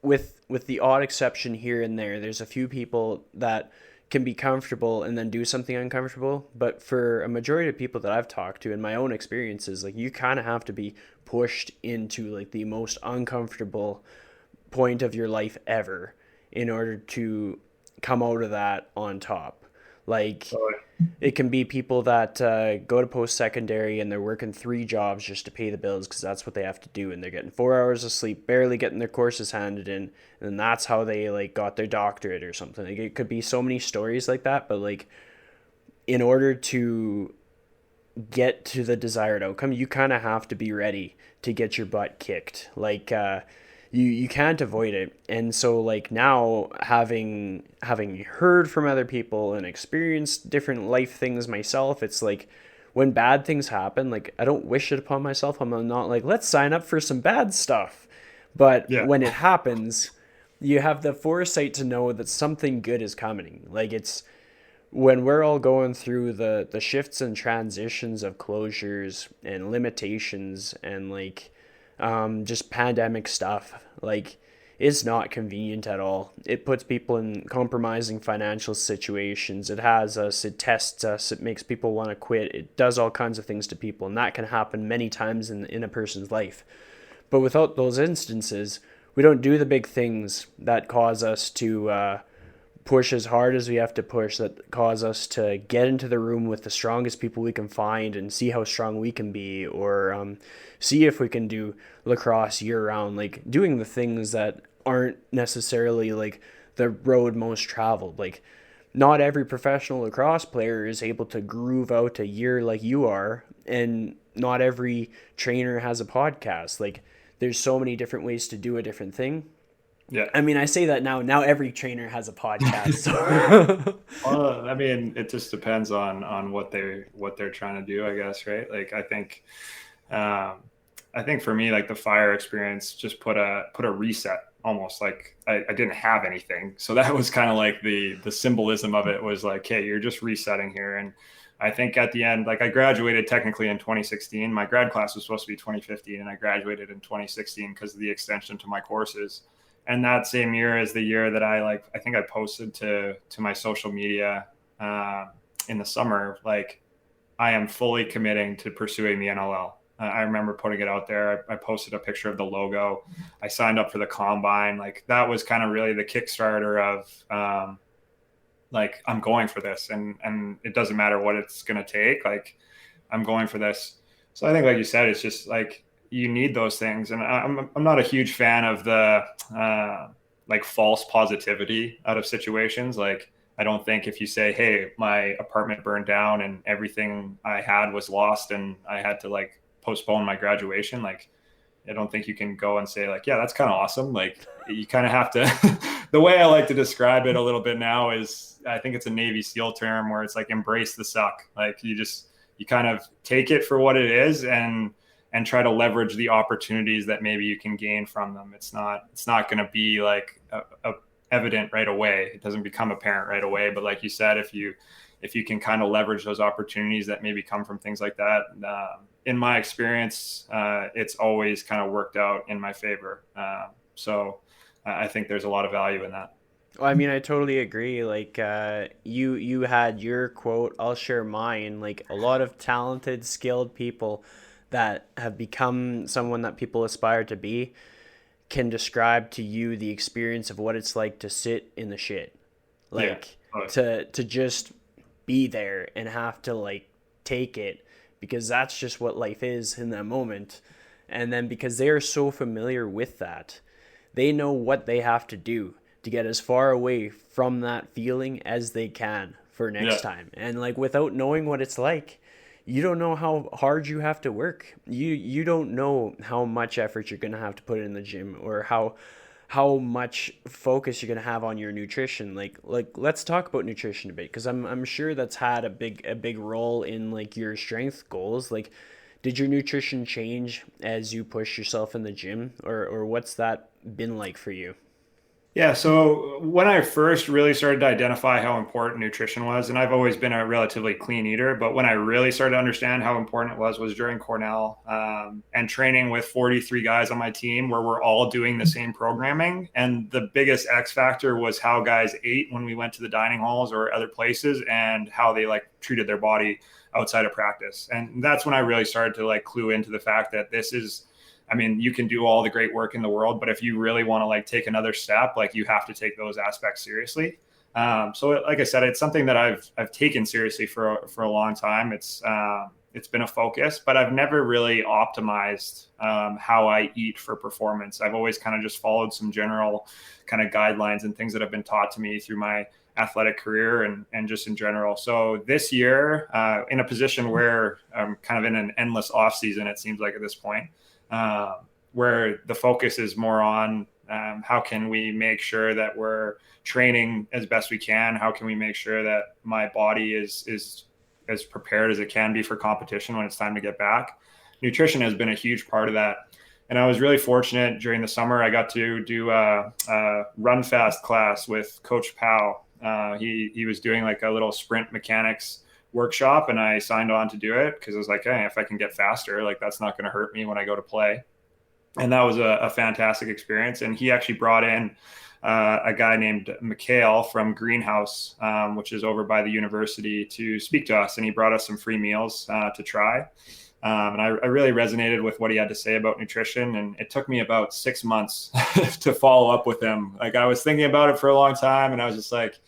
S1: with the odd exception here and there, there's a few people that can be comfortable and then do something uncomfortable. But for a majority of people that I've talked to in my own experiences, like you kind of have to be pushed into like the most uncomfortable point of your life ever in order to come out of that on top. Like
S2: So,
S1: it can be people that go to post secondary and they're working three jobs just to pay the bills because that's what they have to do, and they're getting 4 hours of sleep, barely getting their courses handed in, and that's how they like got their doctorate or something. Like it could be so many stories like that, but like in order to get to the desired outcome, you kind of have to be ready to get your butt kicked. Like you can't avoid it. And so like now having heard from other people and experienced different life things myself, it's like when bad things happen, like I don't wish it upon myself. I'm not like, let's sign up for some bad stuff. But
S2: yeah.
S1: when it happens, you have the foresight to know that something good is coming. Like it's when we're all going through the shifts and transitions of closures and limitations and like just pandemic stuff, like it's not convenient at all. It puts people in compromising financial situations. It has us, it tests us, it makes people want to quit. It does all kinds of things to people, and that can happen many times in a person's life. But without those instances, we don't do the big things that cause us to push as hard as we have to push, that cause us to get into the room with the strongest people we can find and see how strong we can be, or see if we can do lacrosse year round, like doing the things that aren't necessarily like the road most traveled. Like not every professional lacrosse player is able to groove out a year like you are, and not every trainer has a podcast. Like there's so many different ways to do a different thing.
S2: Yeah.
S1: I mean, I say that now. Now every trainer has a podcast. So.
S2: Well, I mean, it just depends on what they're trying to do, I guess, right? Like um, I think for me, like the fire experience just put a reset, almost like I didn't have anything. So that was kind of like the symbolism of it was like, hey, you're just resetting here. And I think at the end, like I graduated technically in 2016. My grad class was supposed to be 2015, and I graduated in 2016 because of the extension to my courses. And that same year is the year that I think I posted to my social media in the summer, like I am fully committing to pursuing the NLL. I remember putting it out there. I posted a picture of the logo. I signed up for the combine. Like that was kind of really the Kickstarter of like I'm going for this, and it doesn't matter what it's going to take. Like I'm going for this. So I think, like you said, it's just like you need those things. And I'm not a huge fan of the like false positivity out of situations. Like I don't think if you say, hey, my apartment burned down and everything I had was lost and I had to like postpone my graduation, like I don't think you can go and say like, yeah, that's kind of awesome. Like you kind of have to, the way I like to describe it a little bit now is I think it's a Navy SEAL term where it's like embrace the suck. Like you kind of take it for what it is and try to leverage the opportunities that maybe you can gain from them. It's not going to be like a evident right away. It doesn't become apparent right away. But like you said, if you can kind of leverage those opportunities that maybe come from things like that, in my experience, it's always kind of worked out in my favor. So I think there's a lot of value in that.
S1: Well, I mean, I totally agree. Like, you had your quote. I'll share mine. Like, a lot of talented, skilled people that have become someone that people aspire to be can describe to you the experience of what it's like to sit in the shit,
S2: Yeah.
S1: like to just be there and have to like take it because that's just what life is in that moment. And then because they are so familiar with that, they know what they have to do to get as far away from that feeling as they can for next
S2: Yeah.
S1: time. And like without knowing what it's like, you don't know how hard you have to work. You don't know how much effort you're going to have to put in the gym or how much focus you're going to have on your nutrition. Like let's talk about nutrition a bit because I'm sure that's had a big role in like your strength goals. Like did your nutrition change as you push yourself in the gym or what's that been like for you?
S2: Yeah, so when I first really started to identify how important nutrition was, and I've always been a relatively clean eater, but when I really started to understand how important it was during Cornell and training with 43 guys on my team where we're all doing the same programming. And the biggest X factor was how guys ate when we went to the dining halls or other places and how they like treated their body outside of practice. And that's when I really started to like clue into the fact that this is, I mean, you can do all the great work in the world, but if you really want to like take another step, like you have to take those aspects seriously. So, like I said, it's something that I've taken seriously for a long time. It's been a focus, but I've never really optimized how I eat for performance. I've always kind of just followed some general kind of guidelines and things that have been taught to me through my athletic career and just in general. So this year, in a position where I'm kind of in an endless off season, it seems like at this point uh, where the focus is more on how can we make sure that we're training as best we can? How can we make sure that my body is as prepared as it can be for competition when it's time to get back? Nutrition has been a huge part of that. And I was really fortunate during the summer. I got to do a run fast class with Coach Powell. He was doing like a little sprint mechanics workshop and I signed on to do it because I was like, hey, if I can get faster, like that's not going to hurt me when I go to play. And that was a fantastic experience. And he actually brought in a guy named Mikhail from Greenhouse, which is over by the university, to speak to us. And he brought us some free meals to try. And I really resonated with what he had to say about nutrition. And it took me about 6 months to follow up with him. Like I was thinking about it for a long time and I was just like,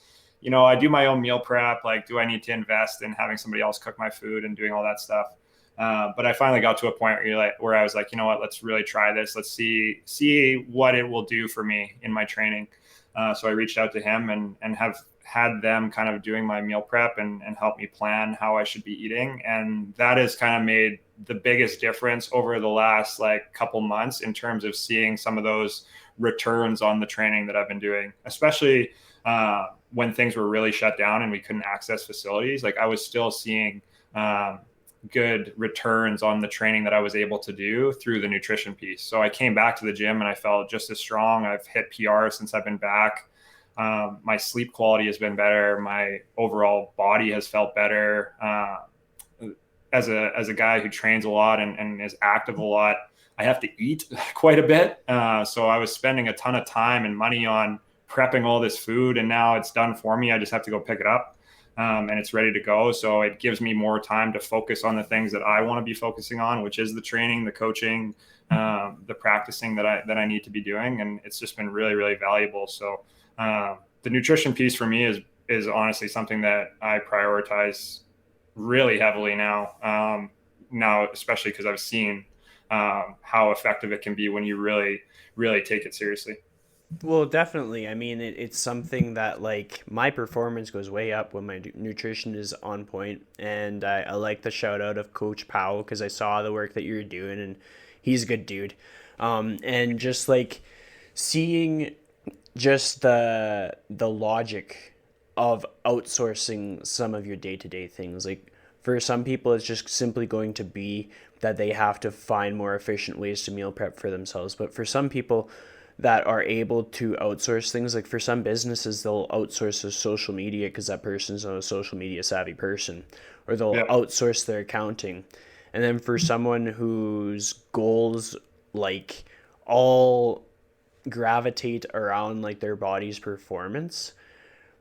S2: you know, I do my own meal prep. Like, do I need to invest in having somebody else cook my food and doing all that stuff? But I finally got to a point where I was like, you know what, let's really try this. Let's see what it will do for me in my training. So I reached out to him and have had them kind of doing my meal prep and help me plan how I should be eating. And that has kind of made the biggest difference over the last like couple months in terms of seeing some of those returns on the training that I've been doing, especially when things were really shut down and we couldn't access facilities. Like I was still seeing good returns on the training that I was able to do through the nutrition piece. So I came back to the gym and I felt just as strong. I've hit PR since I've been back. My sleep quality has been better. My overall body has felt better. As a guy who trains a lot and is active a lot, I have to eat quite a bit. So I was spending a ton of time and money on prepping all this food, and now it's done for me. I just have to go pick it up. And it's ready to go. So it gives me more time to focus on the things that I want to be focusing on, which is the training, the coaching, the practicing that I need to be doing. And it's just been really, really valuable. So the nutrition piece for me is honestly something that I prioritize really heavily now. Now, especially because I've seen how effective it can be when you really, really take it seriously.
S1: Well, definitely. I mean, it's something that like my performance goes way up when my nutrition is on point, and I like the shout out of Coach Powell because I saw the work that you're doing, and he's a good dude. And just like seeing just the logic of outsourcing some of your day to day things. Like for some people, it's just simply going to be that they have to find more efficient ways to meal prep for themselves. But for some people that are able to outsource things, like for some businesses, they'll outsource their social media because that person's a social media savvy person, or they'll
S2: Yeah.
S1: outsource their accounting. And then for someone whose goals like all gravitate around like their body's performance,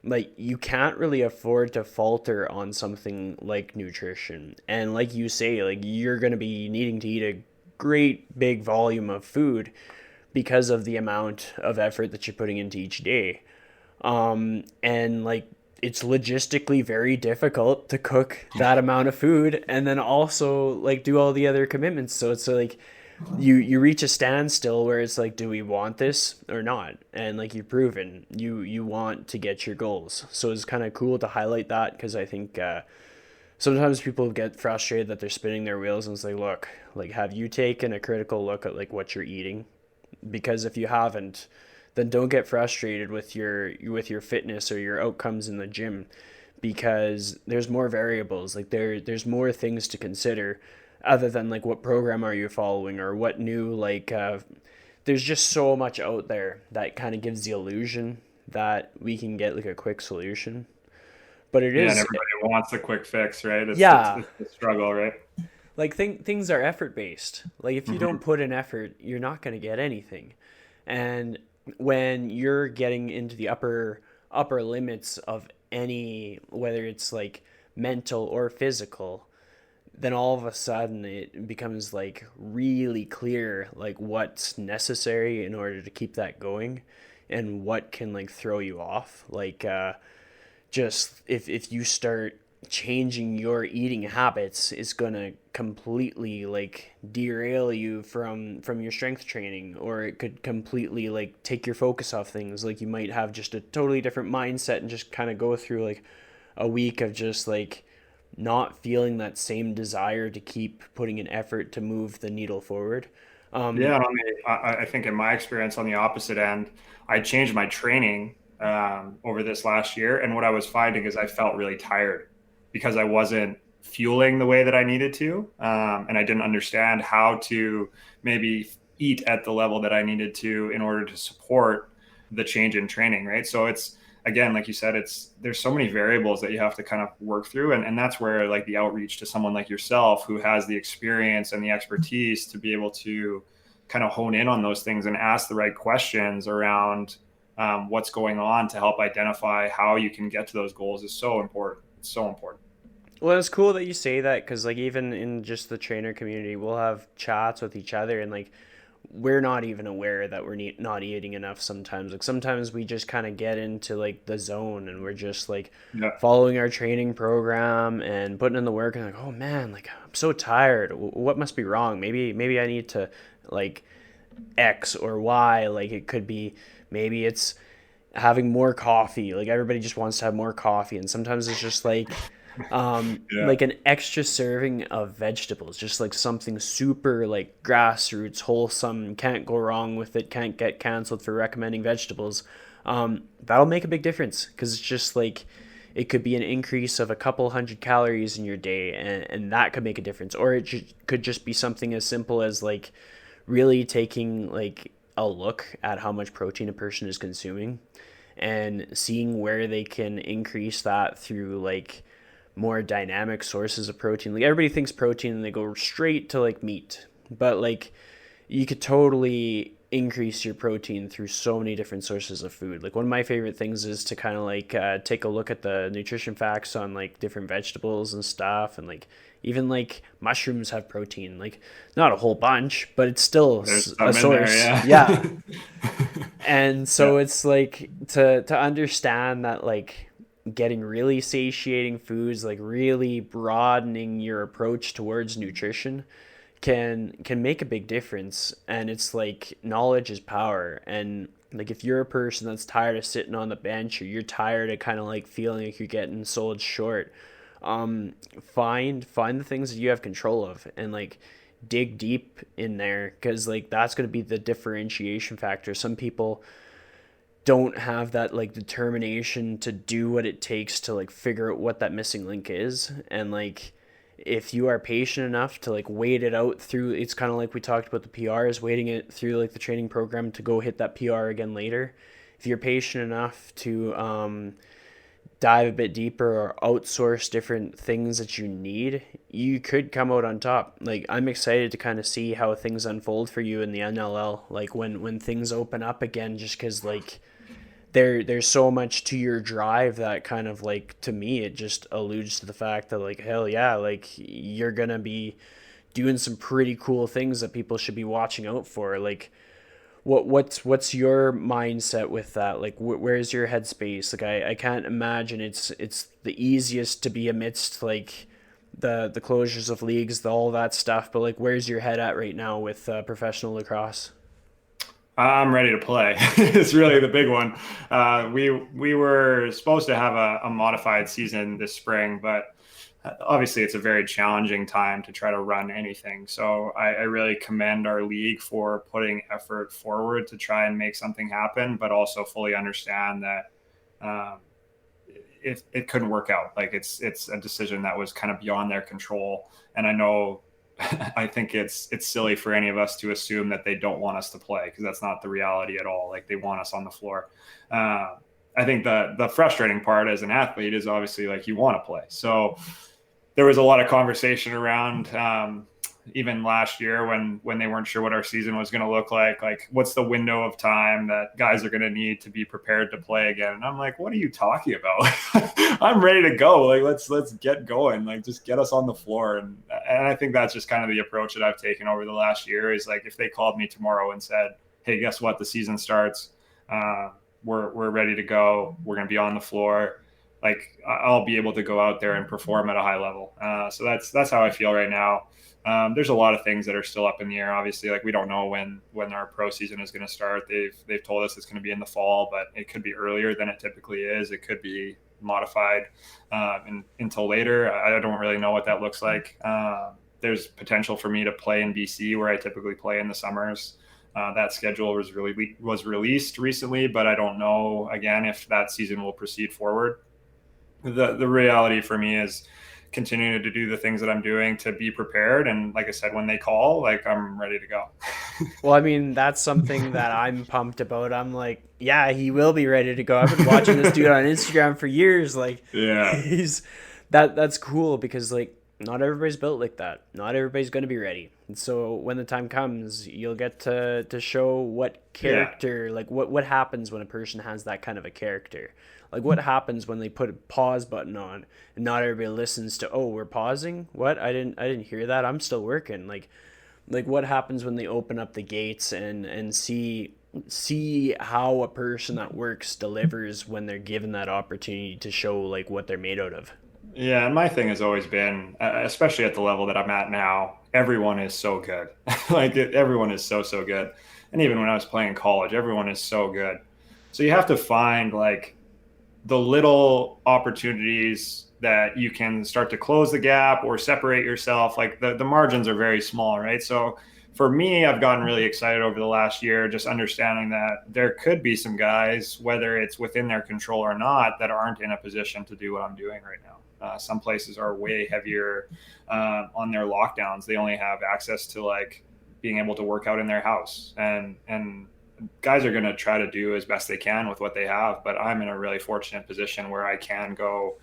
S1: like you can't really afford to falter on something like nutrition. And like you say, like you're going to be needing to eat a great big volume of food because of the amount of effort that you're putting into each day. And like it's logistically very difficult to cook that amount of food and then also like do all the other commitments. So it's like you reach a standstill where it's like, do we want this or not? And like you've proven you want to get your goals. So it's kind of cool to highlight that because I think sometimes people get frustrated that they're spinning their wheels and it's like, look, like have you taken a critical look at like what you're eating? Because if you haven't, then don't get frustrated with your fitness or your outcomes in the gym because there's more variables. Like there's more things to consider other than like what program are you following or what new there's just so much out there that kind of gives the illusion that we can get like a quick solution. But it
S2: Yeah, and
S1: is,
S2: everybody wants the quick fix, right?
S1: yeah,
S2: It's the struggle, right?
S1: like things are effort based. Like if you don't
S2: Hmm.
S1: put in effort, you're not going to get anything. And when you're getting into the upper limits of any, whether it's like mental or physical, then all of a sudden it becomes like really clear like what's necessary in order to keep that going and what can like throw you off. Like just if you start changing your eating habits, it's gonna completely like derail you from your strength training, or it could completely like take your focus off things. Like you might have just a totally different mindset and just kind of go through like a week of just like not feeling that same desire to keep putting an effort to move the needle forward.
S2: Yeah, and I think in my experience on the opposite end, I changed my training over this last year, and what I was finding is I felt really tired because I wasn't fueling the way that I needed to, and I didn't understand how to maybe eat at the level that I needed to in order to support the change in training, right? So it's again, like you said, it's there's so many variables that you have to kind of work through, and that's where like the outreach to someone like yourself who has the experience and the expertise to be able to kind of hone in on those things and ask the right questions around what's going on to help identify how you can get to those goals is so important. It's so important.
S1: Well, it's cool that you say that because, like, even in just the trainer community, we'll have chats with each other, and like, we're not even aware that we're not eating enough sometimes. Like, sometimes we just kind of get into like the zone, and we're just like
S2: Yeah.
S1: following our training program and putting in the work, and like, oh man, like I'm so tired. What must be wrong? Maybe I need to like X or Y. Like, it could be maybe it's having more coffee. Like everybody just wants to have more coffee, and sometimes it's just
S2: Yeah.
S1: like an extra serving of vegetables, just like something super like grassroots, wholesome, can't go wrong with it, can't get canceled for recommending vegetables. That'll make a big difference because it's just like it could be an increase of a couple hundred calories in your day, and that could make a difference. Or could just be something as simple as like really taking like a look at how much protein a person is consuming and seeing where they can increase that through like more dynamic sources of protein. Like everybody thinks protein and they go straight to like meat, but like you could totally increase your protein through so many different sources of food. Like one of my favorite things is to kind of like take a look at the nutrition facts on like different vegetables and stuff, and like even like mushrooms have protein. Like not a whole bunch, but it's still
S2: There's
S1: a
S2: some in there.
S1: source. Yeah.
S2: Yeah.
S1: And
S2: Yeah.
S1: so it's like to understand that like getting really satiating foods, like really broadening your approach towards nutrition can make a big difference. And it's like knowledge is power, and Like if you're a person that's tired of sitting on the bench, or you're tired of kind of like feeling like you're getting sold short, find the things that you have control of, and like dig deep in there, because like that's going to be the differentiation factor. Some people don't have that like determination to do what it takes to like figure out what that missing link is. And like if you are patient enough to like wait it out through, it's kind of like we talked about the PRs, waiting it through like the training program to go hit that PR again later. If you're patient enough to dive a bit deeper or outsource different things that you need, you could come out on top. Like I'm excited to kind of see how things unfold for you in the NLL, like when things open up again, just because like there's so much to your drive that kind of like, to me, it just alludes to the fact that like, hell yeah, like you're gonna be doing some pretty cool things that people should be watching out for. Like what's your mindset with that? Like where's your headspace? Like I can't imagine it's the easiest to be amidst like the closures of leagues, all that stuff, but like where's your head at right now with professional lacrosse?
S2: I'm ready to play. It's really the big one. We were supposed to have a modified season this spring, but obviously it's a very challenging time to try to run anything. So I really commend our league for putting effort forward to try and make something happen, but also fully understand that um, it couldn't work out. Like it's a decision that was kind of beyond their control. And I know I think it's silly for any of us to assume that they don't want us to play, because that's not the reality at all. Like they want us on the floor. I think the frustrating part as an athlete is obviously like you want to play. So there was a lot of conversation around even last year when they weren't sure what our season was going to look like what's the window of time that guys are going to need to be prepared to play again. And I'm like, what are you talking about? I'm ready to go. Like let's get going. Like just get us on the floor. And I think that's just kind of the approach that I've taken over the last year, is like if they called me tomorrow and said, hey, guess what, the season starts, we're ready to go, we're going to be on the floor, like I'll be able to go out there and perform at a high level. So that's how I feel right now. There's a lot of things that are still up in the air. Obviously, like we don't know when our pro season is going to start. They've told us it's going to be in the fall, but it could be earlier than it typically is. It could be modified until later. I don't really know what that looks like. There's potential for me to play in BC, where I typically play in the summers. That schedule was released recently, but I don't know again if that season will proceed forward. The reality for me is continuing to do the things that I'm doing to be prepared. And like I said, when they call, like I'm ready to go.
S1: Well, I mean, that's something that I'm pumped about. I'm like, yeah, he will be ready to go. I've been watching this dude on Instagram for years. Like,
S2: Yeah.
S1: he's that's cool, because like not everybody's built like that. Not everybody's going to be ready. And so when the time comes, you'll get to show what
S2: Yeah.
S1: character, like what happens when a person has that kind of a character. Like what happens when they put a pause button on and not everybody listens to, oh, we're pausing? What? I didn't hear that. I'm still working. Like what happens when they open up the gates and see how a person that works delivers when they're given that opportunity to show like what they're made out of.
S2: Yeah. And my thing has always been, especially at the level that I'm at now, everyone is so good. Everyone is so good. And even when I was playing college, everyone is so good. So you have to find like the little opportunities that you can start to close the gap or separate yourself. Like the margins are very small, right? So for me, I've gotten really excited over the last year, just understanding that there could be some guys, whether it's within their control or not, that aren't in a position to do what I'm doing right now. Some places are way heavier on their lockdowns. They only have access to like being able to work out in their house, and guys are going to try to do as best they can with what they have. But I'm in a really fortunate position where I can go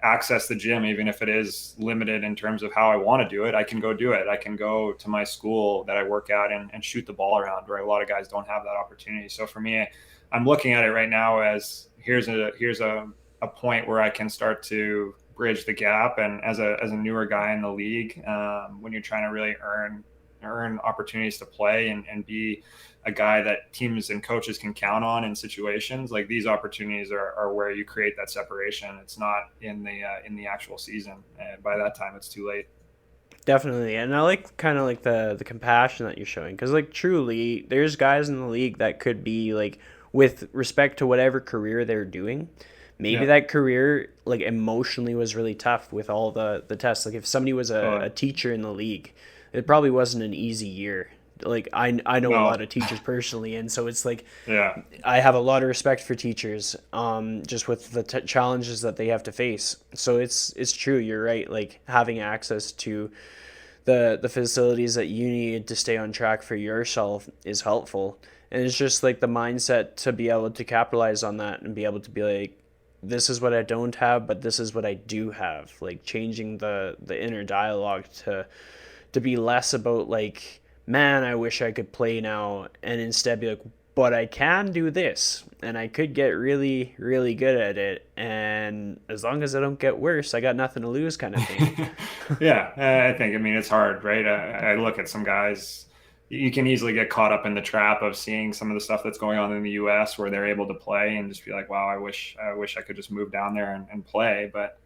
S2: access the gym, even if it is limited in terms of how I want to do it. I can go do it. I can go to my school that I work at and shoot the ball around, where a lot of guys don't have that opportunity. So for me, I'm looking at it right now as here's a point where I can start to bridge the gap. And as a newer guy in the league, when you're trying to really earn opportunities to play and be a guy that teams and coaches can count on in situations like these, opportunities are where you create that separation. It's not in the actual season, and by that time it's too late.
S1: Definitely. And I like kind of like the compassion that you're showing, because like truly there's guys in the league that could be like with respect to whatever career they're doing. Maybe
S2: Yeah.
S1: that career, like, emotionally was really tough with all the tests. Like, if somebody was a
S2: Totally.
S1: teacher in the league, it probably wasn't an easy year. Like, I know a lot
S2: No.
S1: of teachers personally, and so it's like
S2: Yeah.
S1: I have a lot of respect for teachers, just with the challenges that they have to face. So it's true. You're right. Like, having access to the facilities that you need to stay on track for yourself is helpful. And it's just like the mindset to be able to capitalize on that and be able to be like, this is what I don't have, but this is what I do have. Like, changing the inner dialogue to be less about like, man, I wish I could play now, and instead be like, but I can do this, and I could get really, really good at it. And as long as I don't get worse, I got nothing to lose, kind of thing.
S2: Yeah, I mean, it's hard, right? I look at some guys, you can easily get caught up in the trap of seeing some of the stuff that's going on in the US where they're able to play and just be like, wow, I wish I could just move down there and play. But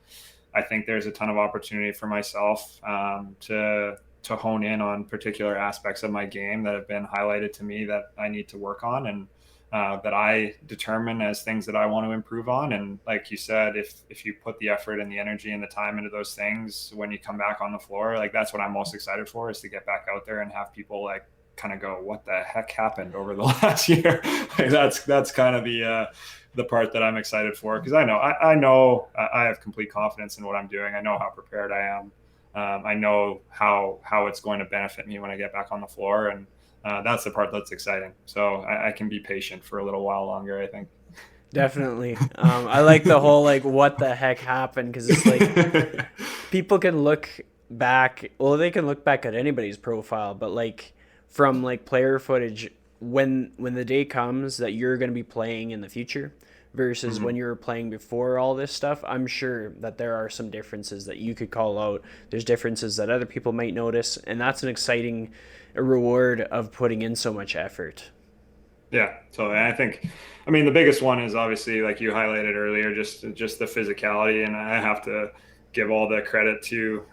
S2: I think there's a ton of opportunity for myself to hone in on particular aspects of my game that have been highlighted to me that I need to work on, and that I determine as things that I want to improve on. And like you said, if you put the effort and the energy and the time into those things, when you come back on the floor, like that's what I'm most excited for, is to get back out there and have people like kind of go, what the heck happened over the last year? Like that's kind of the part that I'm excited for, because I know I have complete confidence in what I'm doing. I know how prepared I am. I know how it's going to benefit me when I get back on the floor, and that's the part that's exciting. So I can be patient for a little while longer, I think.
S1: Definitely. I like the whole like what the heck happened, because it's like people can look back. Well, they can look back at anybody's profile, but like from like player footage, when the day comes that you're going to be playing in the future versus when
S2: Mhm.
S1: you were playing before all this stuff, I'm sure that there are some differences that you could call out. There's differences that other people might notice, and that's an exciting reward of putting in so much effort.
S2: Yeah, totally. And I think, I mean, the biggest one is obviously like you highlighted earlier, just the physicality, and I have to give all the credit to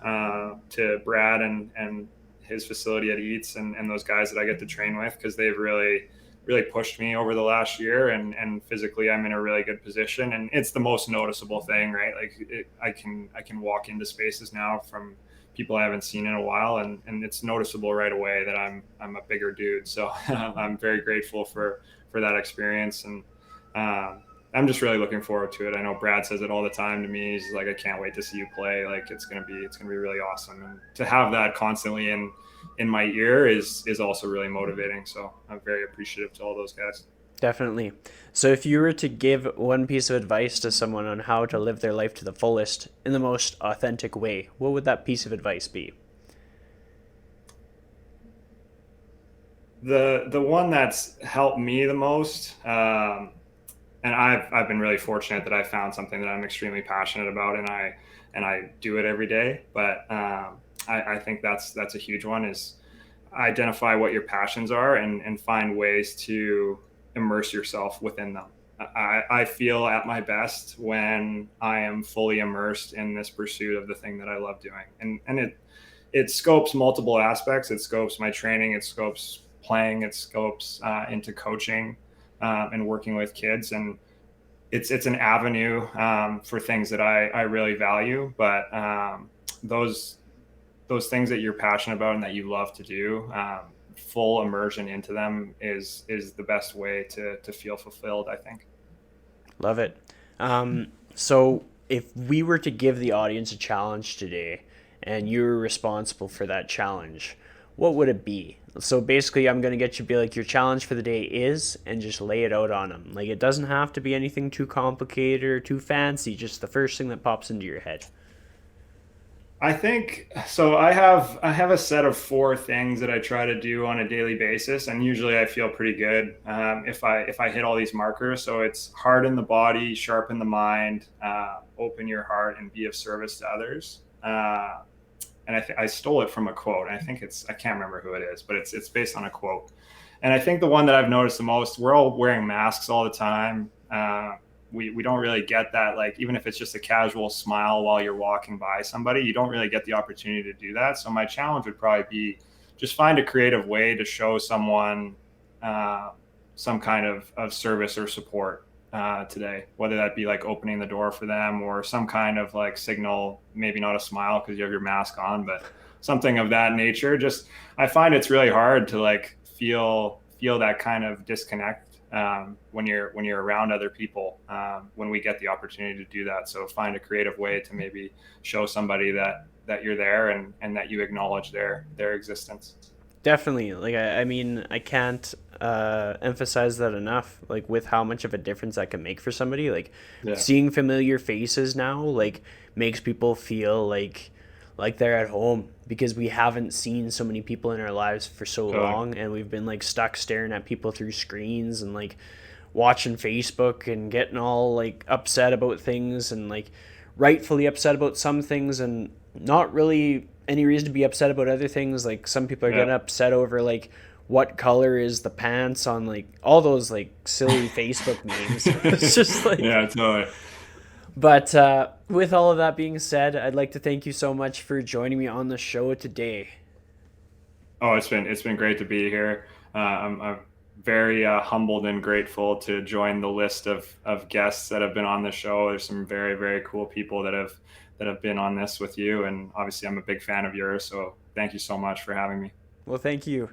S2: Brad and his facility at Eats, and those guys that I get to train with, because they've really pushed me over the last year, and physically I'm in a really good position, and it's the most noticeable thing, right? Like I can walk into spaces now from people I haven't seen in a while, and it's noticeable right away that I'm a bigger dude. So I'm very grateful for that experience, and I'm just really looking forward to it. I know Brad says it all the time to me. He's like, I can't wait to see you play. Like it's gonna be really awesome, and to have that constantly in my ear is also really motivating. So I'm very appreciative to all those guys.
S1: Definitely. So, if you were to give one piece of advice to someone on how to live their life to the fullest in the most authentic way, what would that piece of advice be?
S2: The one that's helped me the most, and I've been really fortunate that I found something that I'm extremely passionate about, and I do it every day. But I think that's a huge one, is identify what your passions are, and find ways to immerse yourself within them. I feel at my best when I am fully immersed in this pursuit of the thing that I love doing, and it scopes multiple aspects. It scopes my training. It scopes playing. It scopes into coaching, and working with kids. And it's an avenue for things that I really value. But those things that you're passionate about and that you love to do, full immersion into them is the best way to feel fulfilled, I think.
S1: Love it. So, if we were to give the audience a challenge today and you were responsible for that challenge, what would it be? So, basically, I'm going to get you to be like, your challenge for the day is, and just lay it out on them. Like, it doesn't have to be anything too complicated or too fancy, just the first thing that pops into your head.
S2: I think so. I have a set of four things that I try to do on a daily basis, and usually I feel pretty good if I hit all these markers. So it's harden the body, sharpen the mind, open your heart, and be of service to others. And I stole it from a quote. I think I can't remember who it is, but it's based on a quote. And I think the one that I've noticed the most, we're all wearing masks all the time. We don't really get that, like, even if it's just a casual smile while you're walking by somebody, you don't really get the opportunity to do that. So my challenge would probably be just find a creative way to show someone some kind of service or support today, whether that be like opening the door for them or some kind of like signal, maybe not a smile because you have your mask on, but something of that nature. Just, I find it's really hard to like feel that kind of disconnect when you're around other people when we get the opportunity to do that. So find a creative way to maybe show somebody that you're there and that you acknowledge their existence.
S1: Definitely. Like, I mean, I can't emphasize that enough. Like, with how much of a difference that can make for somebody. Like,
S2: Yeah.
S1: seeing familiar faces now, like, makes people feel like they're at home because we haven't seen so many people in our lives for so
S2: Totally.
S1: long, and we've been like stuck staring at people through screens and like watching Facebook and getting all like upset about things and like rightfully upset about some things and not really any reason to be upset about other things. Like some people are getting
S2: Yeah.
S1: upset over like what color is the pants on like all those like silly Facebook memes. It's just like,
S2: Yeah, totally.
S1: but with all of that being said, I'd like to thank you so much for joining me on the show today.
S2: Oh, it's been great to be here. I'm very humbled and grateful to join the list of guests that have been on the show. There's some very very cool people that have been on this with you, and obviously I'm a big fan of yours. So thank you so much for having me.
S1: Well, thank you.